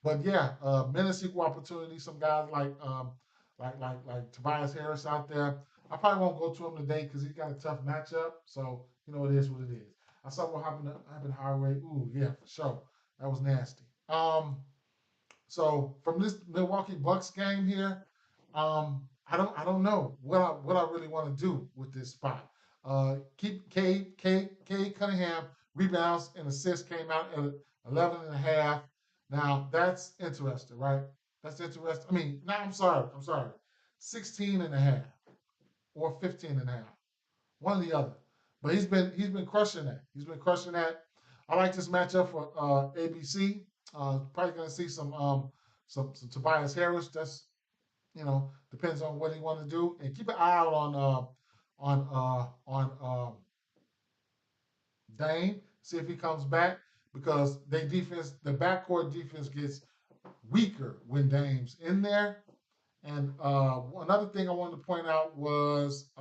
But yeah, minutes equal opportunity. Some guys like Tobias Harris out there. I probably won't go to him today because he's got a tough matchup. So it is what it is. I saw what happened Highway. Ooh, yeah, for sure. That was nasty. So from this Milwaukee Bucks game here, I don't know what I really want to do with this spot. Keep K Cunningham rebounds and assists came out at 11 and a half. Now that's interesting, right? That's interesting. I mean, no, I'm sorry, 16 and a half or 15 and a half, one or the other. But he's been crushing that. He's been crushing that. I like this matchup for ABC. Probably gonna see some Tobias Harris. That's depends on what he want to do, and keep an eye out on Dame. See if he comes back because the backcourt defense gets weaker when Dame's in there. And another thing I wanted to point out was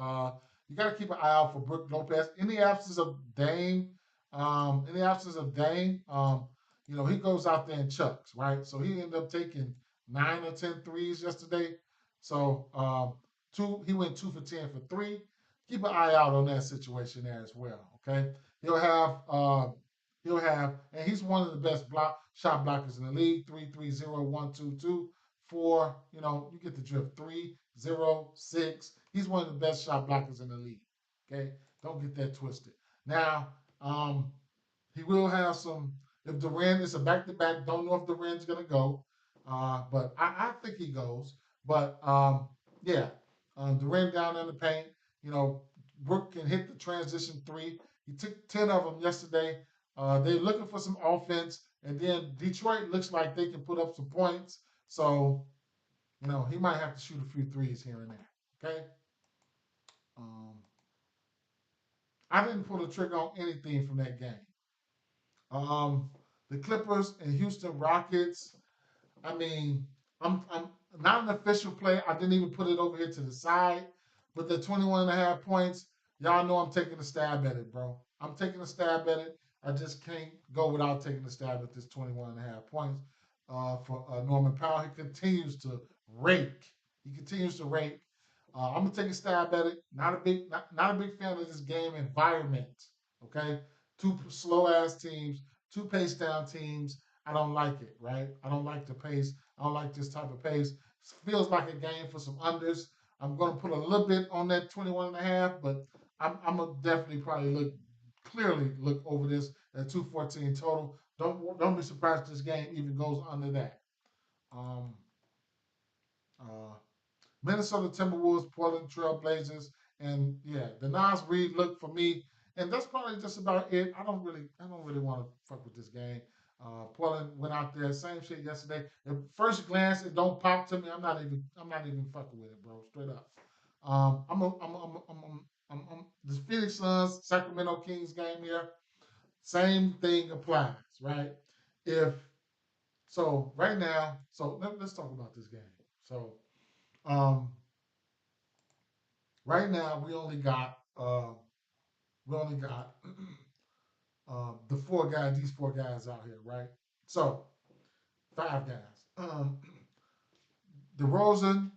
you got to keep an eye out for Brook Lopez. In the absence of Dame, he goes out there and chucks, right? So he ended up taking 9 or 10 threes yesterday. So he went 2 for 10 for 3. Keep an eye out on that situation there as well. Okay, he'll have and he's one of the best shot blockers in the league. 3-3-0, 1-2-2. 4, you get the drift. 3-0-6. He's one of the best shot blockers in the league. Okay, don't get that twisted. Now, he will have some. If Durant is a back-to-back, don't know if Durant's gonna go, but I think he goes. But yeah, Durant down in the paint. Brook can hit the transition 3. He took 10 of them yesterday. They're looking for some offense, and then Detroit looks like they can put up some points. So, he might have to shoot a few threes here and there. Okay. Um, I didn't pull the trigger on anything from that game. Um, the Clippers and Houston Rockets. I mean, I'm not an official play. I didn't even put it over here to the side. But the 21 and a half points, y'all know I'm taking a stab at it, bro. I'm taking a stab at it. I just can't go without taking a stab at this 21 and a half points for Norman Powell. He continues to rake. He continues to rake. I'm gonna take a stab at it. Not a big fan of this game environment. Okay, 2 slow ass teams, 2 pace down teams. I don't like it. Right? I don't like the pace. I don't like this type of pace. Feels like a game for some unders. I'm gonna put a little bit on that 21 and a half, but I'm gonna definitely probably clearly look over this at 214 total. Don't be surprised if this game even goes under that. Um, uh, Minnesota Timberwolves, Portland Trail Blazers, and yeah, the Nas Reed look for me, and that's probably just about it. I don't really want to fuck with this game. Portland went out there, same shit yesterday. At first glance, it don't pop to me. I'm not even fucking with it, bro. Straight up. The Phoenix Suns Sacramento Kings game here. Same thing applies, right? If so, right now, let's talk about this game. So, um, right now we only got the four guys, these four guys out here, right? So five guys. DeRozan,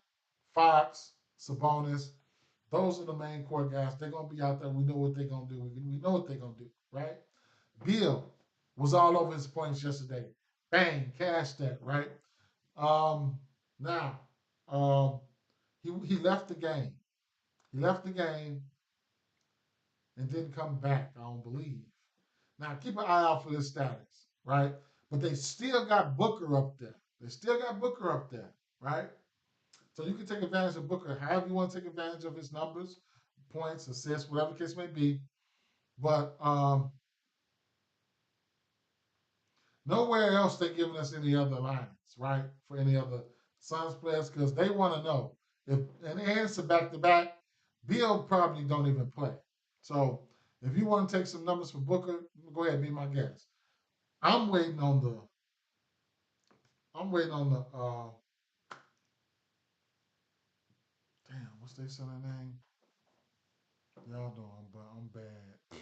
Fox, Sabonis. Those are the main core guys. They're gonna be out there. We know what they're gonna do. We know what they're gonna do, right? Bill was all over his points yesterday. Bang, cash that, right? Now, um, he left the game. He left the game and didn't come back. I don't believe. Now keep an eye out for this status, right? But they still got Booker up there. They still got Booker up there, right? So you can take advantage of Booker however you want to take advantage of his numbers, points, assists, whatever the case may be. But nowhere else they giving us any other lines, right? For any other Suns players, because they want to know if and it's a back to back. Bill probably don't even play. So if you want to take some numbers for Booker, go ahead, be my guest. I'm waiting on the. I'm waiting on the. Damn, what's their center name? Y'all know I'm bad.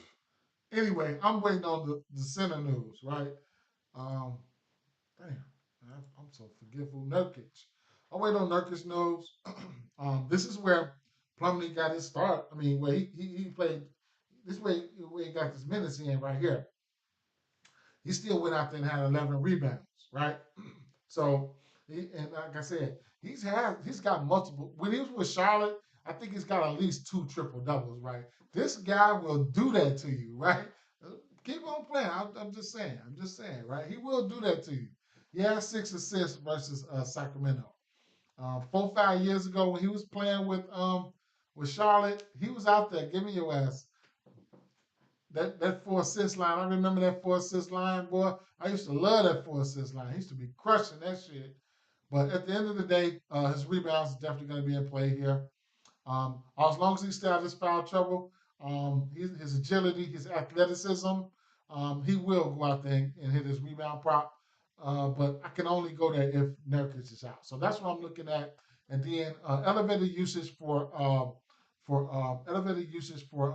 Anyway, I'm waiting on the center news, right? Um, damn, I'm so forgetful. Nurkic. I'm waiting on Nurkic news. This is where Plumlee got his start. I mean, where he played. This way where he got his minutes in right here. He still went out there and had 11 rebounds, right? So, and like I said, he's got multiple. When he was with Charlotte, I think he's got at least two triple doubles, right? This guy will do that to you, right? Keep on playing. I'm just saying. I'm just saying, right? He will do that to you. He has 6 assists versus Sacramento. 4 5 years ago when he was playing with Charlotte, he was out there giving your ass that 4 assist line. I remember that 4 assist line, boy. I used to love that 4 assist line. He used to be crushing that shit. But at the end of the day, his rebounds is definitely going to be in play here. As long as he stays out of his foul trouble, his agility, his athleticism, he will go out there and hit his rebound prop. But I can only go there if Nurkic is out. So that's what I'm looking at. And then elevated usage for elevated usage for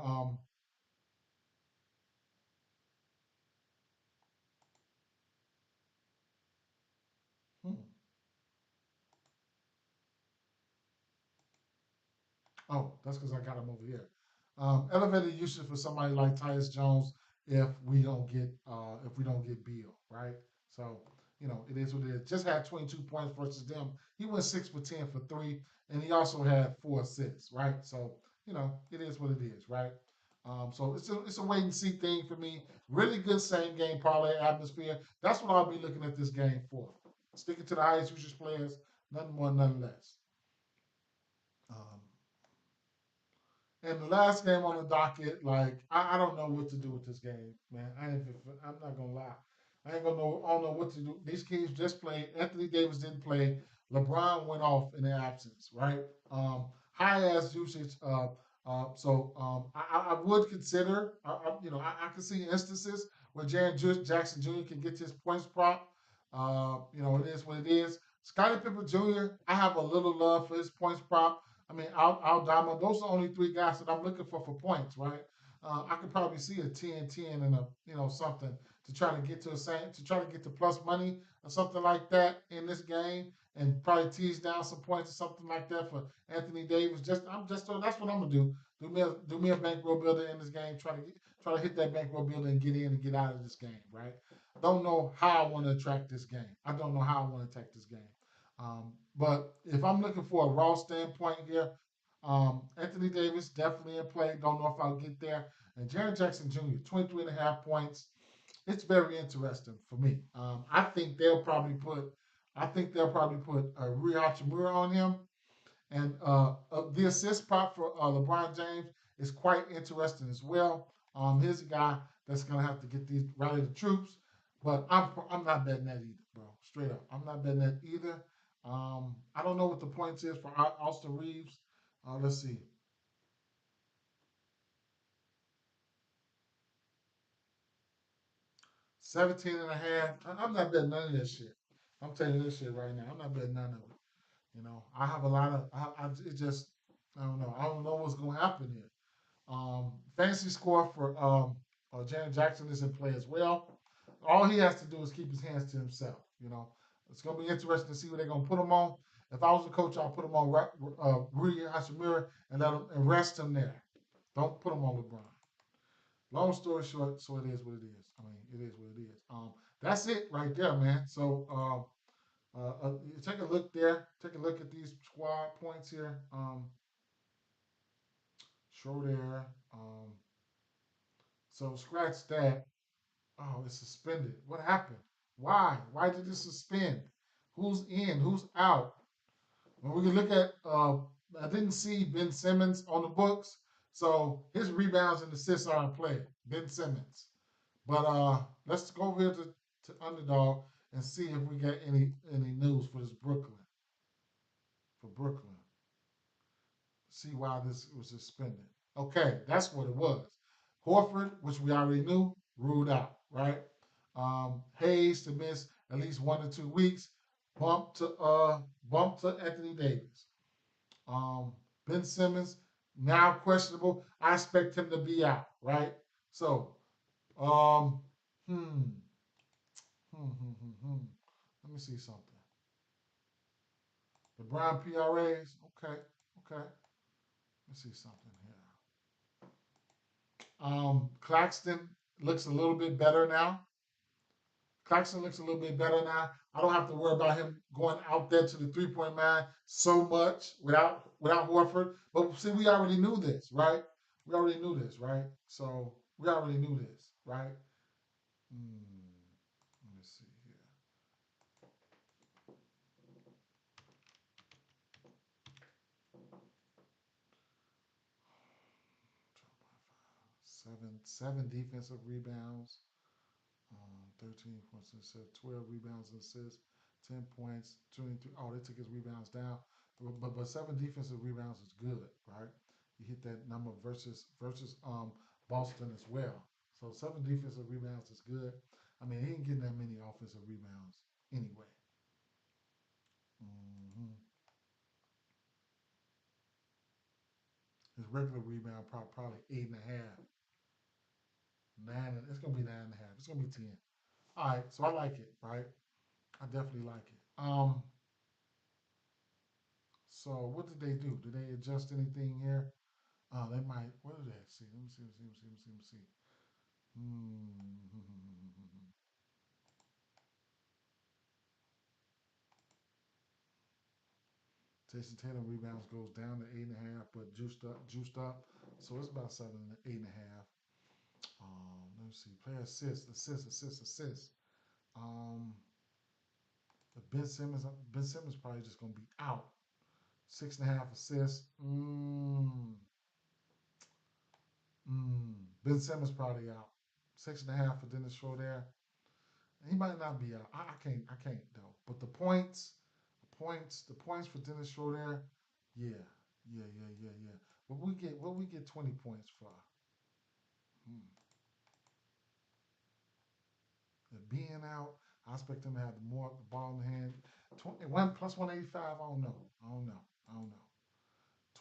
hmm, oh, that's because I got him over here. Elevated usage for somebody like Tyus Jones if we don't get Beal, right? So it is what it is. Just had 22 points versus them. He went 6 for 10 for three, and he also had 4 assists, right? So it is what it is, right? So it's a wait and see thing for me. Really good same game parlay atmosphere. That's what I'll be looking at this game for. Sticking to the highest usage players, nothing more, nothing less. Um, And the last game on the docket, like I don't know what to do with this game, man. I'm not gonna lie. I ain't gonna know. I don't know what to do. These Kings just played. Anthony Davis didn't play. LeBron went off in their absence, right? High ass usage. I would consider. I can see instances where Jaron Jackson Jr. can get his points prop. It is what it is. Scottie Pippen Jr. I have a little love for his points prop. I mean, Aldama, those are the only three guys that I'm looking for points, right? I could probably see a 10-10 and a something to try to get to plus money or something like that in this game, and probably tease down some points or something like that for Anthony Davis. That's what I'm gonna do. Do me a bankroll builder in this game. Try to hit that bankroll builder and get in and get out of this game, right? Don't know how I want to attract this game. I don't know how I want to attack this game. But if I'm looking for a raw standpoint here, Anthony Davis definitely in play. Don't know if I'll get there. And Jaron Jackson Jr., 23 and a half points. It's very interesting for me. I think they'll probably put a Rui Hachimura on him. And the assist prop for LeBron James is quite interesting as well. Here's a guy that's going to have to get these rally the troops. But I'm not betting that either, bro. Straight up, I'm not betting that either. I don't know what the points is for Austin Reeves. Let's see. 17 and a half. I'm not betting none of that shit. I'm telling you this shit right now. I'm not betting none of it. I have a lot of. It just. I don't know. I don't know what's gonna happen here. Fantasy score for Janet Jackson is in play as well. All he has to do is keep his hands to himself. It's gonna be interesting to see what they're gonna put him on. If I was a coach, I'll put him on Rui Hashimura and let him and rest him there. Don't put him on LeBron. Long story short, so it is what it is. I mean, it is what it is. That's it right there, man. So take a look there. Take a look at these squad points here. Show there. So scratch that. Oh, it's suspended. What happened? Why? Why did it suspend? Who's in? Who's out? When we can look at, I didn't see Ben Simmons on the books, so his rebounds and assists are in play. Ben Simmons. But let's go over here to Underdog and see if we got any news for this Brooklyn. For Brooklyn, see why this was suspended. Okay, that's what it was. Horford, which we already knew, ruled out, right? Hayes to miss at least 1 to 2 weeks. Bump to Anthony Davis. Um, Ben Simmons now questionable. I expect him to be out, right? So, um, hmm, let me see something. LeBron PRAs, okay, okay. Let me see something here. Claxton looks a little bit better now. Claxton looks a little bit better now. I don't have to worry about him going out there to the 3-point line so much without Horford. But see, we already knew this, right? We already knew this, right? So we already knew this, right? Let me see here. 7 defensive rebounds, 13 points and assists, 12 rebounds and assists, 10 points, 23. Oh, they took his rebounds down. But 7 defensive rebounds is good, right? You hit that number versus Boston as well. So 7 defensive rebounds is good. I mean, he ain't getting that many offensive rebounds anyway. hmm His regular rebound probably 8.5, 9. It's gonna be 9.5. It's gonna be 10. All right, so I like it, right? I definitely like it. So what did they do? Did they adjust anything here? They might. What did they see? Let me see. Let me see. Let me see. Let me see. Hmm. Jason Tatum rebounds goes down to 8.5, but juiced up. So it's about 8.5. Let me see. Player assists. Um, Ben Simmons probably just gonna be out. 6.5 assists. Ben Simmons probably out. 6.5 for Dennis Schroeder. He might not be out. I can't though. But the points for Dennis Schroeder, yeah, yeah. What we get 20 points for? Hmm. If being out, I expect him to have more of the ball in hand. 21 plus 185. I don't know. I don't know. I don't know.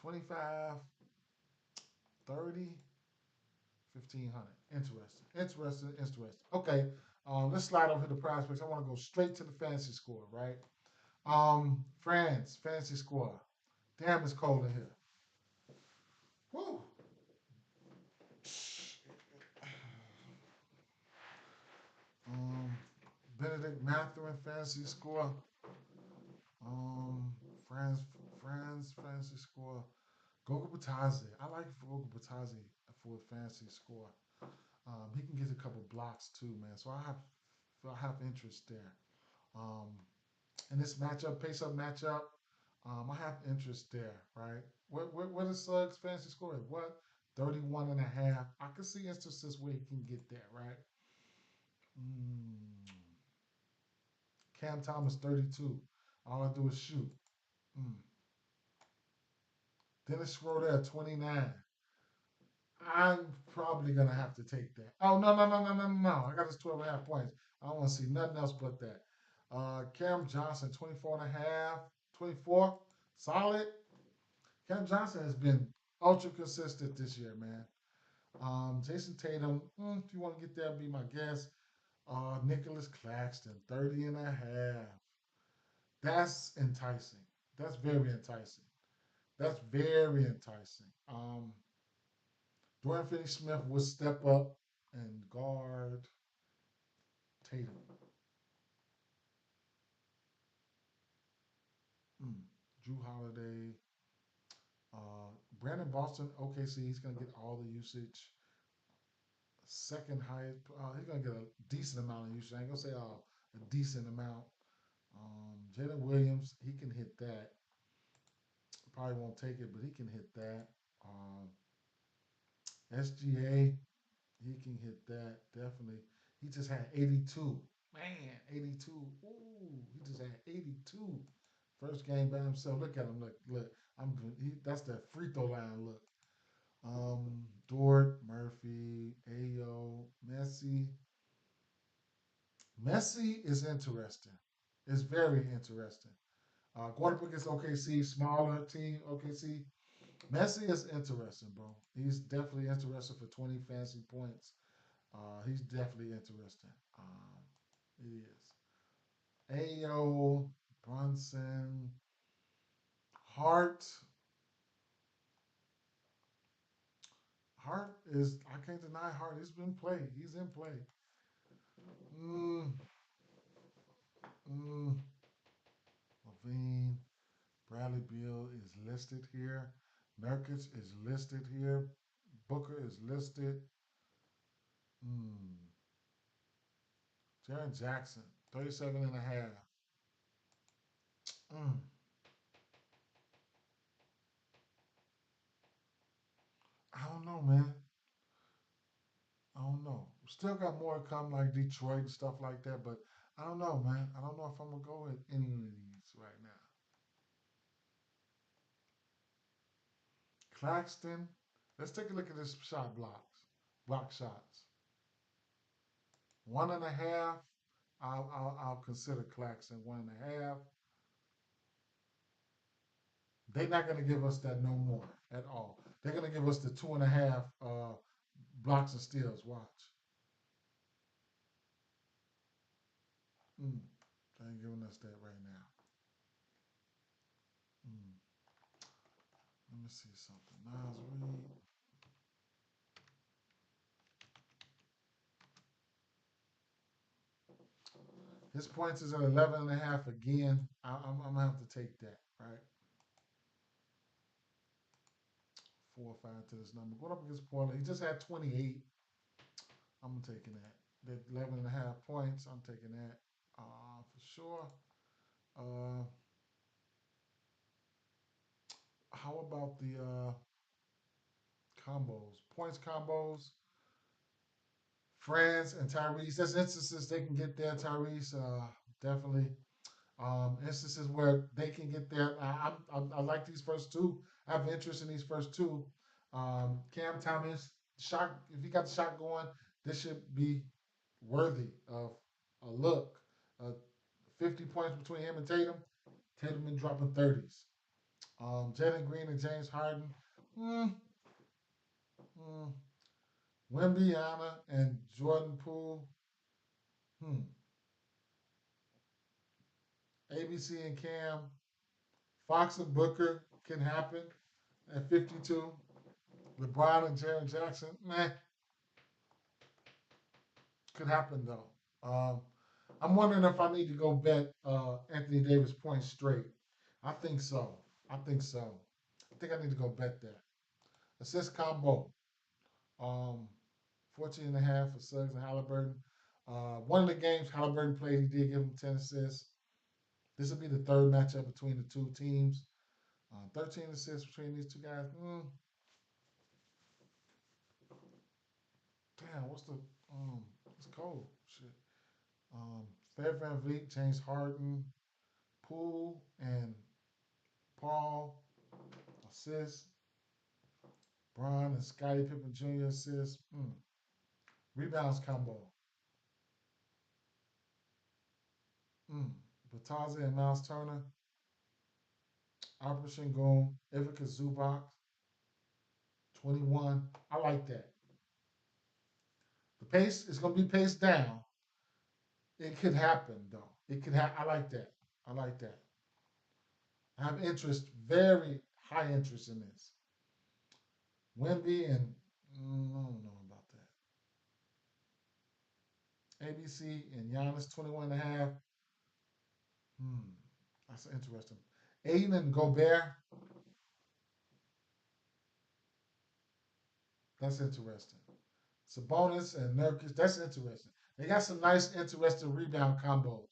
25, 30, 1,500. Interesting. Okay. Let's slide over to the prize picks. I want to go straight to the fantasy score, right? France, fantasy score. Damn, it's cold in here. Woo. Um, Benedict Mathurin, fantasy score. Um, France, fantasy score. Goga Batazi. I like Goga Batazi for a fantasy score. He can get a couple blocks too, man. So I have interest there. Um, in this matchup, pace up matchup, I have interest there, right? What is Suggs' fantasy score? What? 31 and a half. I can see instances where he can get that, right? Cam Thomas 32. All I do is shoot. Mm. Dennis Schroeder at 29. I'm probably gonna have to take that. Oh no! I got this 12 and a half points. I don't want to see nothing else but that. Cam Johnson 24 and a half, 24, solid. Cam Johnson has been ultra consistent this year, man. Jason Tatum, if you want to get there, be my guest. Nicholas Claxton 30 and a half. That's enticing. That's very enticing. That's very enticing. Dorian Finney-Smith would step up and guard Tatum. Mm. Drew Holiday. Brandon Boston, OKC, he's going to get all the usage. Second highest, he's going to get a decent amount of usage. I ain't going to say a decent amount. Jalen Williams, he can hit that. Probably won't take it, but he can hit that. SGA, he can hit that, definitely. He just had 82. Man, 82. Ooh, he just had 82. First game by himself. Look at him. Look. That's that free throw line look. Dort, Murphy, Ayo, Messi. Messi is interesting. It's very interesting. Going up against OKC, smaller team, OKC. Messi is interesting, bro. He's definitely interesting for 20 fancy points. He's definitely interesting. He is. Ayo, Brunson, Hart. Hart is, I can't deny Hart. He's been played. He's in play. Mm, mm, Levine, Bradley Beal is listed here. Nurkic is listed here. Booker is listed. Mm, Jaren Jackson, 37 and a half. Mm, I don't know, man. I don't know. Still got more to come, like Detroit and stuff like that, but I don't know, man. I don't know if I'm gonna go with any of these right now. Claxton. Let's take a look at this shot blocks. Block shots. 1.5. I'll consider Claxton 1.5. They're not gonna give us that no more at all. They're gonna give us the 2.5 blocks and steals. Watch. Mm. They ain't giving us that right now. Mm. Let me see something. Nas Reed. His points is at 11.5 again. I'm gonna have to take that, right? 4 or 5 to this number. Going up against Portland, he just had 28. I'm taking that. That 11.5 points. I'm taking that for sure. Uh, how about the combos? Points combos. France and Tyrese. There's instances they can get there. Tyrese, definitely. Instances where they can get there. I like these first two. I have interest in these first two. Cam Thomas, shot. If he got the shot going, this should be worthy of a look. 50 points between him and Tatum. Tatum been dropping 30s. Jalen Green and James Harden. Mm, mm. Wembyana and Jordan Poole. Hmm. ABC and Cam. Fox and Booker can happen at 52. LeBron and Jaren Jackson, meh, could happen though. I'm wondering if I need to go bet Anthony Davis points straight. I think so. I think so. I think I need to go bet that. Assist combo. Um, 14 and a half for Suggs and Halliburton. One of the games Halliburton played, he did give him 10 assists. This will be the third matchup between the two teams. 13 assists between these two guys. Damn, what's the it's cold. Shit. Fred VanVleet, James Harden, Poole, and Paul assists. Bron and Scottie Pippen Jr. assists. Rebounds combo. Bataza and Miles Turner. Alper Sengun, Ivica Zubac, 21. I like that. The pace is going to be paced down. It could happen, though. It could happen. I like that. I like that. I have interest, very high interest in this. Wemby and I don't know about that. ABC and Giannis 21 and a half. That's interesting. Aiden and Gobert. That's interesting. Sabonis and Nurkic. That's interesting. They got some nice, interesting rebound combos.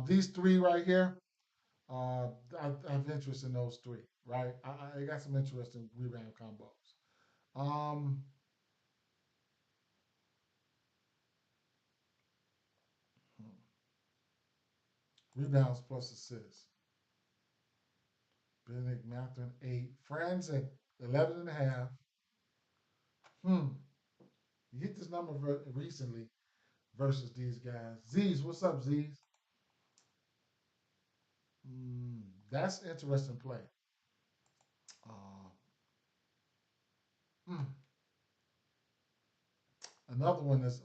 These three right here, I have interest in those three. Right, I got some interesting rebound combos. Um, Rebounds plus assists. Benedict Mathurin 8. Friends at 11 and a half. You hit this number recently versus these guys. Z's, what's up, Z's? That's interesting play. Uh, hmm. Another one is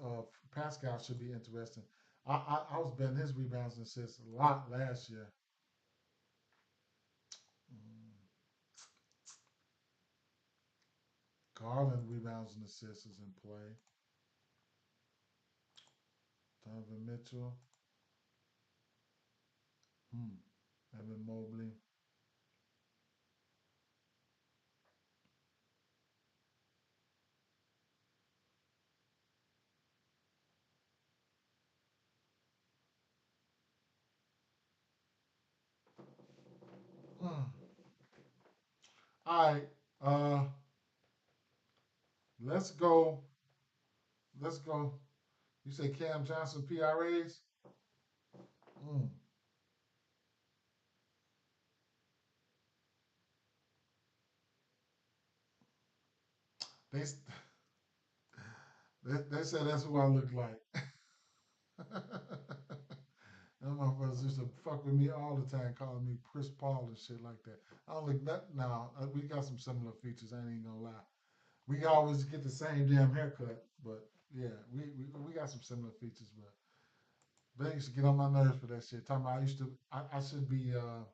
Pascal should be interesting. I was betting his rebounds and assists a lot last year. Mm. Garland rebounds and assists is in play. Donovan Mitchell. Evan Mobley. Hmm. All right. Let's go. Let's go. You say Cam Johnson PRAs? Mm. They, they say that's who I look like. Them motherfuckers used to fuck with me all the time, calling me Chris Paul and shit like that. I don't look that now. We got some similar features. I ain't even gonna lie. We always get the same damn haircut, but yeah, we got some similar features. But they used to get on my nerves for that shit. Talking about I should be uh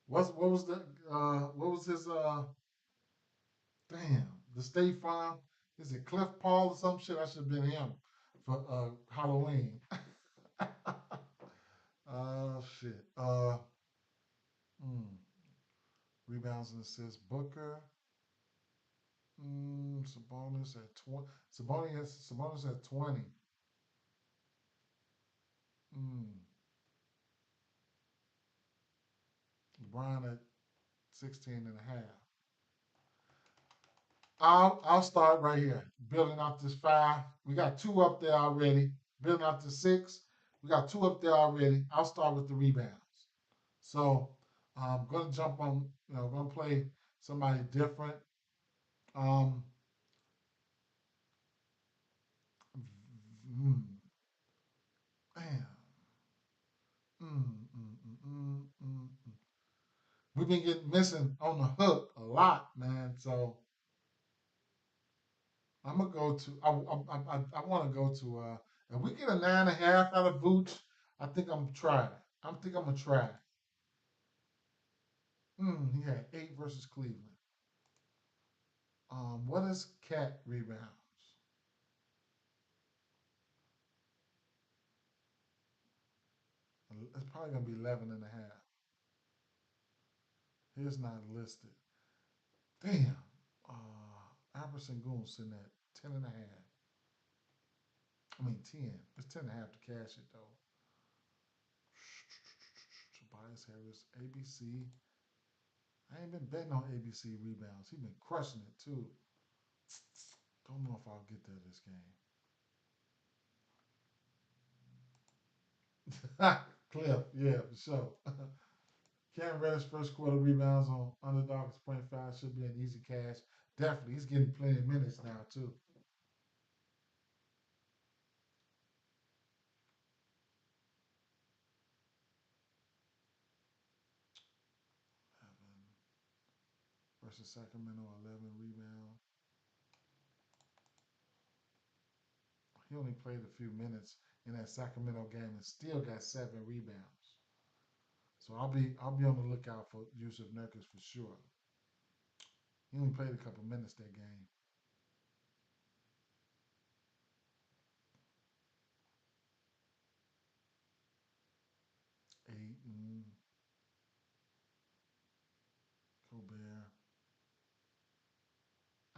what was the what was his damn the State Farm? Is it Cliff Paul or some shit? I should have been him for Halloween. Shit. Mm, Rebounds and assists. Booker. Sabonis at 20. Sabonis at 20. Mm, LeBron at 16 and a half. I'll start right here. Building out this 5. We got 2 up there already. Building out to 6. We got 2 up there already. I'll start with the rebounds. So I'm gonna jump on, gonna play somebody different. Um, mm, man, mm, mm, mm, mm, mm, mm. We've been getting missing on the hook a lot, man. So I'm gonna go to. I want to go to. If we get a 9.5 out of Vooch, I think I'm trying. I'm gonna try. He had 8 versus Cleveland. What is Cat rebounds? It's probably gonna be 11 and a half. Here's not listed. Damn. Albertson Goon sitting at 10 and a half. I mean 10. It's 10 and a half to cash it though. Tobias Harris, ABC. I ain't been betting on ABC rebounds. He's been crushing it too. Don't know if I'll get there this game. Cliff, yeah, for sure. Cam Reddish first quarter rebounds on underdog is point 0.5 should be an easy cash. Definitely, he's getting plenty of minutes now too. Versus Sacramento, 11 rebounds. He only played a few minutes in that Sacramento game and still got 7 rebounds. So I'll be on the lookout for Yusuf Nurkic for sure. He only played a couple minutes that game. 8 and Gobert.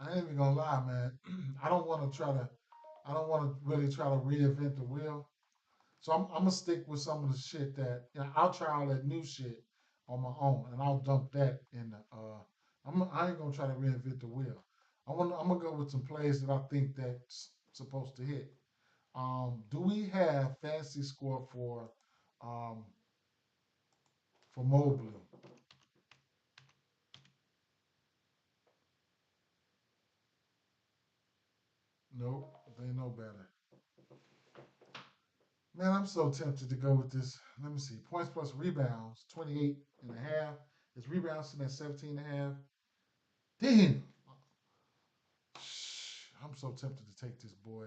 I ain't even gonna lie, man. I don't want to try to. I don't want to really try to reinvent the wheel. So I'm gonna stick with some of the shit that I'll try all that new shit on my own, and I'll dump that in the. I ain't gonna try to reinvent the wheel. I'm gonna go with some plays that I think that's supposed to hit. Do we have fancy score um, for Mobley? Nope, they know better. Man, I'm so tempted to go with this. Let me see. Points plus rebounds, 28 and a half. His rebounds sitting at 17 and a half. Damn. I'm so tempted to take this boy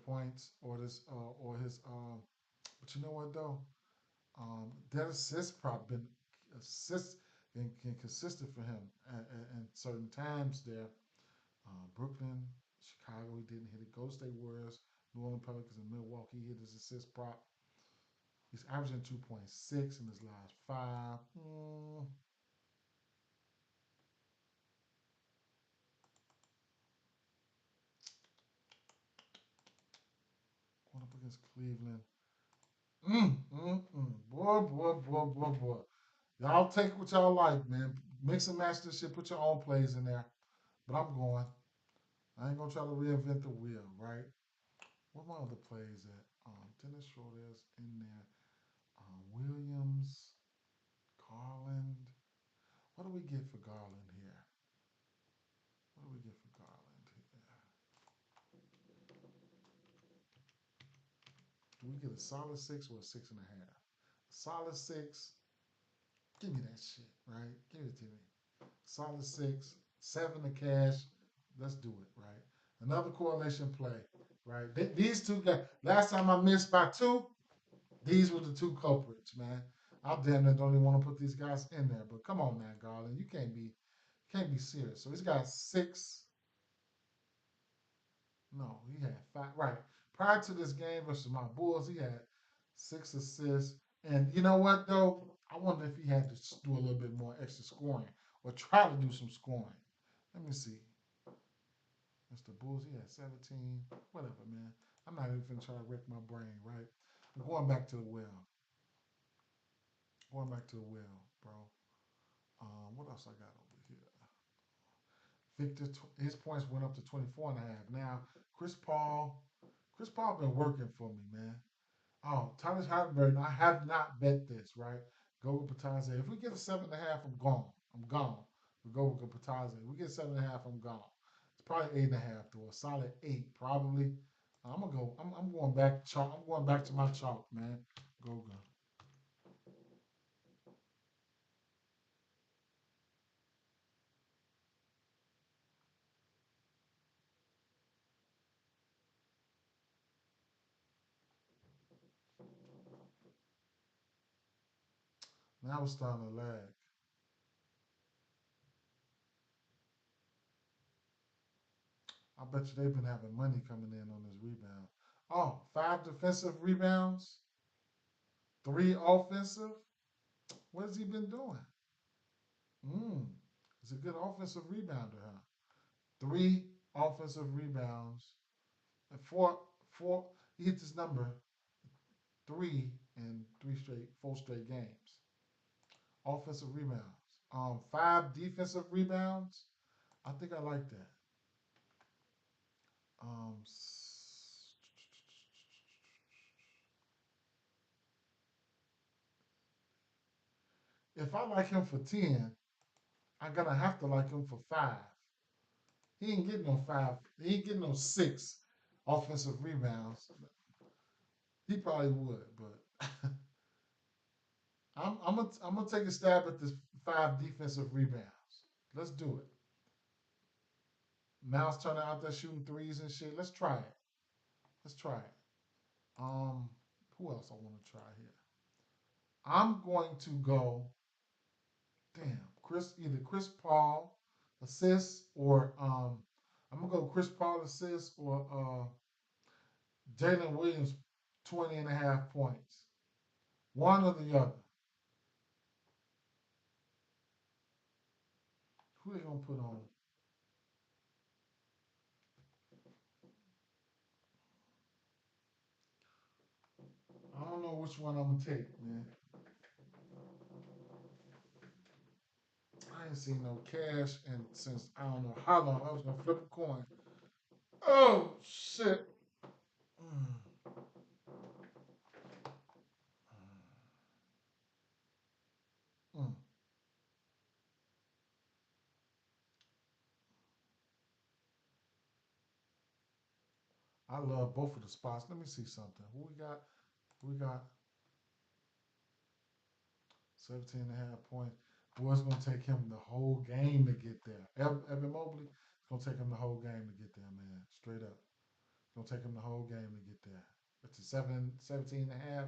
points or his but you know what though? That assist prop been assist been consistent for him at certain times there. Brooklyn, Chicago, he didn't hit it. Golden State Warriors, New Orleans Pelicans, and Milwaukee, he hit his assist prop. He's averaging 2.6 in his last five. Going up against Cleveland. Boy. Y'all take what y'all like, man. Mix and match this shit. Put your own plays in there. But I'm going. I ain't gonna try to reinvent the wheel, right? What my other plays at? Dennis Schroeder's in there. Williams, Garland. What do we get for Garland here? What do we get for Garland here? Do we get a solid 6 or a 6.5? Solid 6. Give me that shit, right? Give it to me. Solid 6, 7 to cash. Let's do it, right? Another correlation play, right? These two guys. Last time I missed by 2. These were the 2 culprits, man. I damn near don't even want to put these guys in there. But come on, man, Garland, you can't be serious. So he's got 6. No, he had 5. Right. Prior to this game versus my Bulls, he had 6 assists. And you know what though? I wonder if he had to do a little bit more extra scoring or try to do some scoring. Let me see. Mr. Bulls, he had 17. Whatever, man. I'm not even trying to wreck my brain, right? I'm going back to the well. Going back to the well, bro. What else I got over here? Victor, his points went up to 24 and a half. Now, Chris Paul, Chris Paul been working for me, man. Oh, Thomas Halliburton, I have not bet this, right? Go with Patazzi. If we get a 7.5, I'm gone. I'm gone. We go with Patazzi. If we get 7.5, I'm gone. It's probably 8.5 though. A solid 8, probably. I'm gonna go. I'm going back. Chalk. I'm going back to my chalk, man. Go. Now it's starting to lag. I bet you they've been having money coming in on this rebound. Oh, 5 defensive rebounds, 3 offensive. What has he been doing? Mm, he's a good offensive rebounder, huh? 3 offensive rebounds and 4. He hit this number 4 straight games. Offensive rebounds. 5 defensive rebounds. I think I like that. Um, if I like him for 10, I'm gonna have to like him for 5. He ain't getting no 5. He ain't getting no 6 offensive rebounds. He probably would, but I'm gonna take a stab at this 5 defensive rebounds. Let's do it. Miles Turner out there shooting threes and shit. Let's try it. Let's try it. Um, who else I want to try here? I'm going to go. Damn, either Chris Paul assists or I'm gonna go Chris Paul assists or Jalen Williams 20 and a half points. One or the other. Who they gonna put on? I don't know which one I'm gonna take, man. I ain't seen no cash and since I don't know how long. I was gonna flip a coin. Oh shit. Mm. Mm. I love both of the spots. Let me see something. Who we got? We got 17 and a half points. Boy, it's going to take him the whole game to get there. Evan Mobley, it's going to take him the whole game to get there, man. Straight up. It's going to take him the whole game to get there. It's a 17 and a half.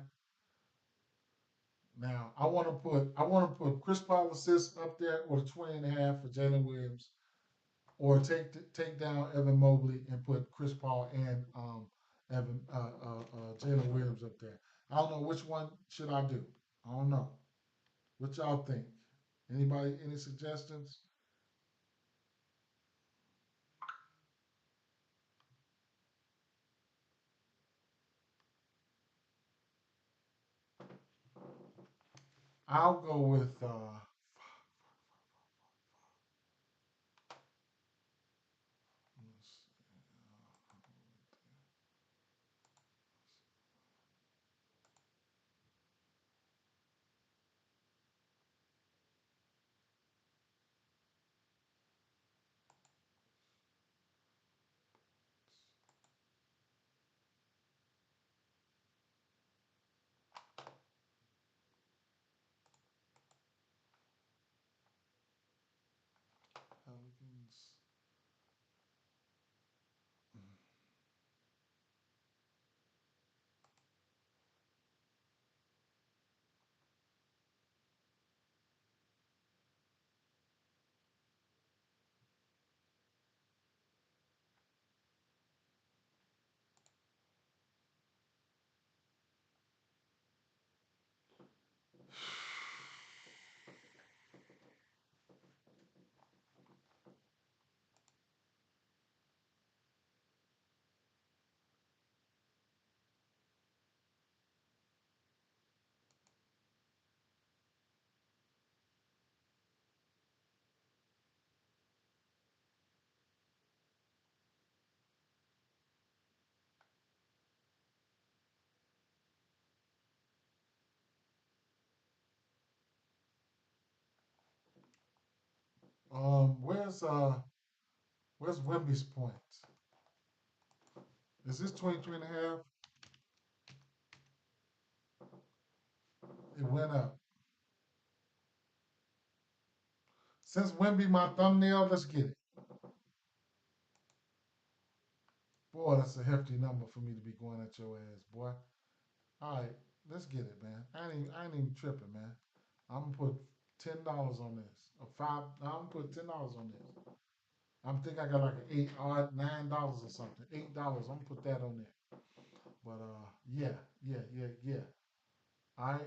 Now, I want to put Chris Paul assists up there or the 20 and a half for Jalen Williams, or take down Evan Mobley and put Chris Paul and Jalen Williams up there. I don't know which one should I do. I don't know. What y'all think? Anybody? Any suggestions? I'll go with. Pelicans. Where's Wemby's points? Is this 23 and a half? It went up. Since Wemby my thumbnail, let's get it. Boy, that's a hefty number for me to be going at your ass, boy. All right, let's get it, man. I ain't even tripping, man. I'm gonna put $10 on this. Or five. I'm gonna put $10 on this. I'm think I got like an eight or $9 or something. $8. I'm gonna put that on there. But yeah, yeah. All right.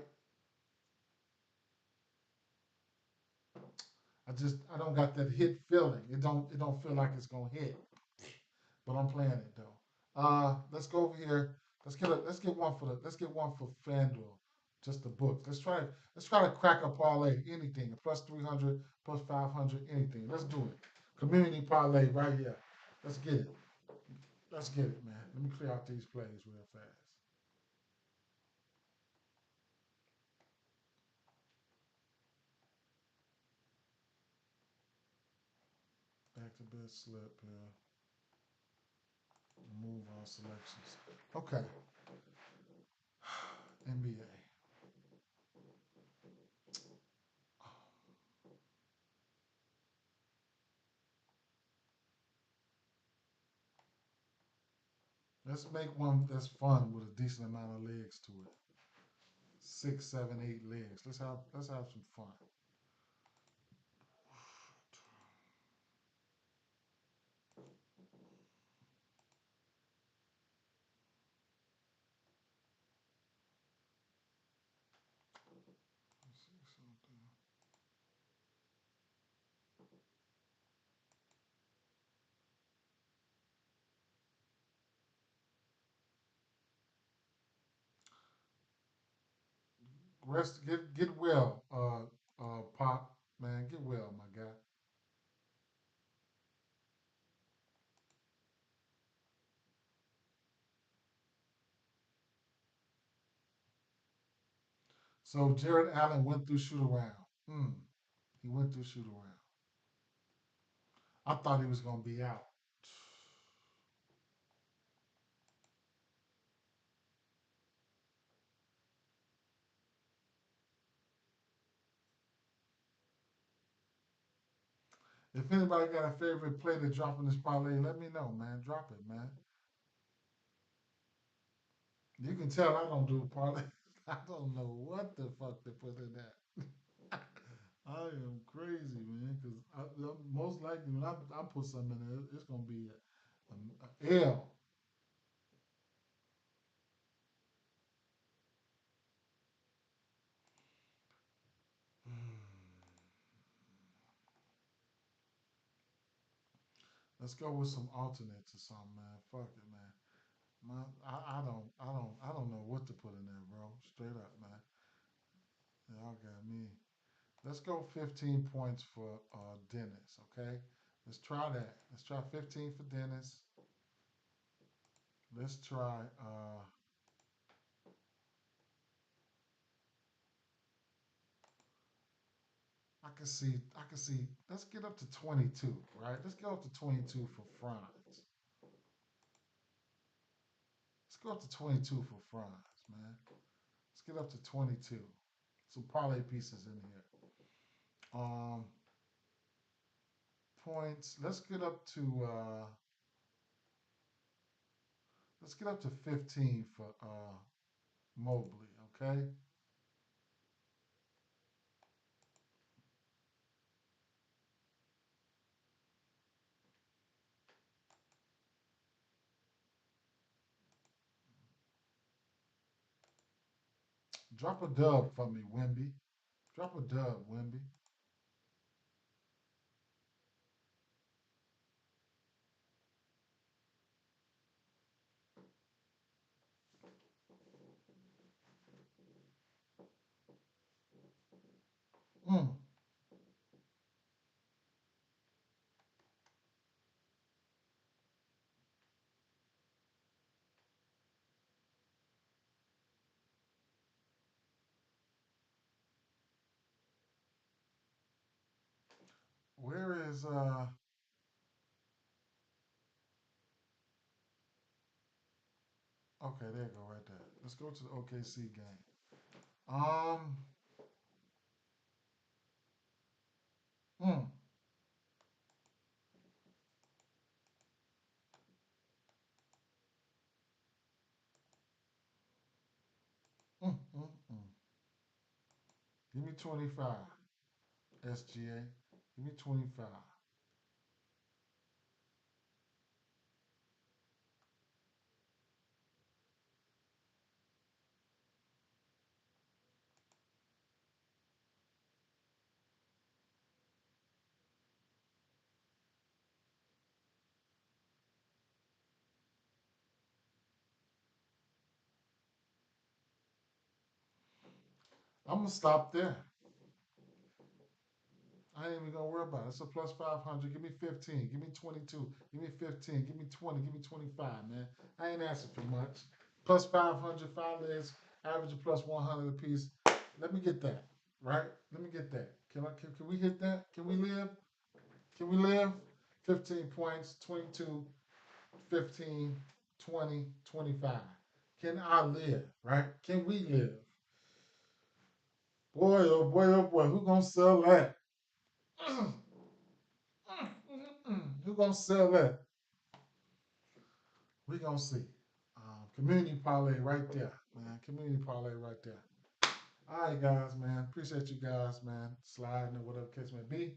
I don't got that hit feeling. It don't feel like it's gonna hit. But I'm playing it though. Let's go over here. Let's get one for FanDuel. Just the books. Let's try to crack a parlay. Anything. A plus 300, plus 500, anything. Let's do it. Community parlay right here. Let's get it. Let's get it, man. Let me clear out these plays real fast. to bid slip here. Move our selections. Okay. NBA. Let's make one that's fun with a decent amount of legs to it. 6, 7, 8 legs. Let's have some fun. Let's see something. Rest, get well, Pop, man, get well, my guy. So Jared Allen went through shoot around. He went through shoot around. I thought he was gonna be out. If anybody got a favorite play to drop in this parlay, let me know, man. Drop it, man. You can tell I don't do parlay. I don't know what the fuck they put in that. I am crazy, man. Because most likely when I put something in there, it's gonna be a L. Let's go with some alternates or something, man. Fuck it, man. I don't know what to put in there, bro. Straight up, man. Y'all got me. Let's go 15 points for Dennis, okay? Let's try that. Let's try 15 for Dennis. Let's try I can see let's get up to 22, right? Let's go up to 22 for Franz. Let's go up to 22 for Franz, man. Let's get up to 22. Some parlay pieces in here. Um Points. Let's get up to 15 for Mobley, okay? Drop a dub for me, Wimby. Drop a dub, Wimby. Mm. Where is okay, there you go, right there. Let's go to the OKC game. Um mm, mm. Give me 25, SGA. Give me 25. I'm gonna stop there. I ain't even gonna worry about it. It's a plus 500. Give me 15. Give me 22. Give me 15. Give me 20. Give me 25, man. I ain't asking for much. Plus 500, five legs, average of plus 100 apiece. Let me get that, right? Let me get that. Can we hit that? Can we live? Can we live? 15 points, 22, 15, 20, 25. Can I live, right? Can we live? Boy, oh boy, oh boy, who gonna sell that? Who gonna sell that? We gonna see. Community parlay right there, man. Community parlay right there. All right, guys, man. Appreciate you guys, man. Sliding or whatever case may be.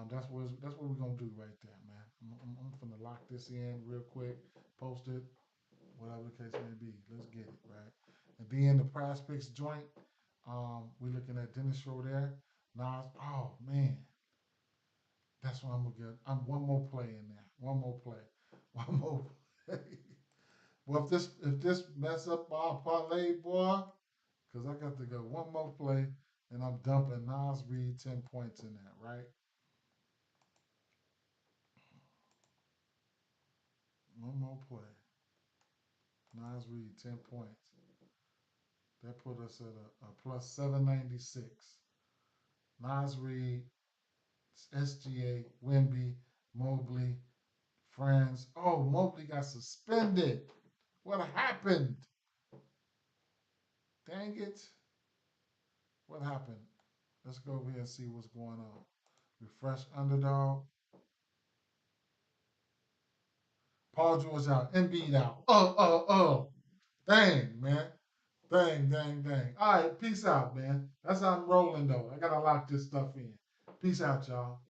That's what we're gonna do right there, man. I'm gonna lock this in real quick, post it, whatever the case may be. Let's get it right. And then the Prize Picks joint. We're looking at Dennis Schroeder. Nas. Oh man, that's what I'm gonna get. I'm one more play in there. One more play. One more play. Well, if this mess up my parlay, boy, because I got to go one more play, and I'm dumping Nas Reed 10 points in that, right? One more play. Nas Reed 10 points. That put us at a plus 796. Nas Reed, SGA, Wimby, Mobley, Friends. Oh, Mobley got suspended. What happened? Dang it. What happened? Let's go over here and see what's going on. Refresh underdog. Paul George out. Embiid out. Oh. Dang, man. Dang. All right, peace out, man. That's how I'm rolling, though. I got to lock this stuff in. Peace out, y'all.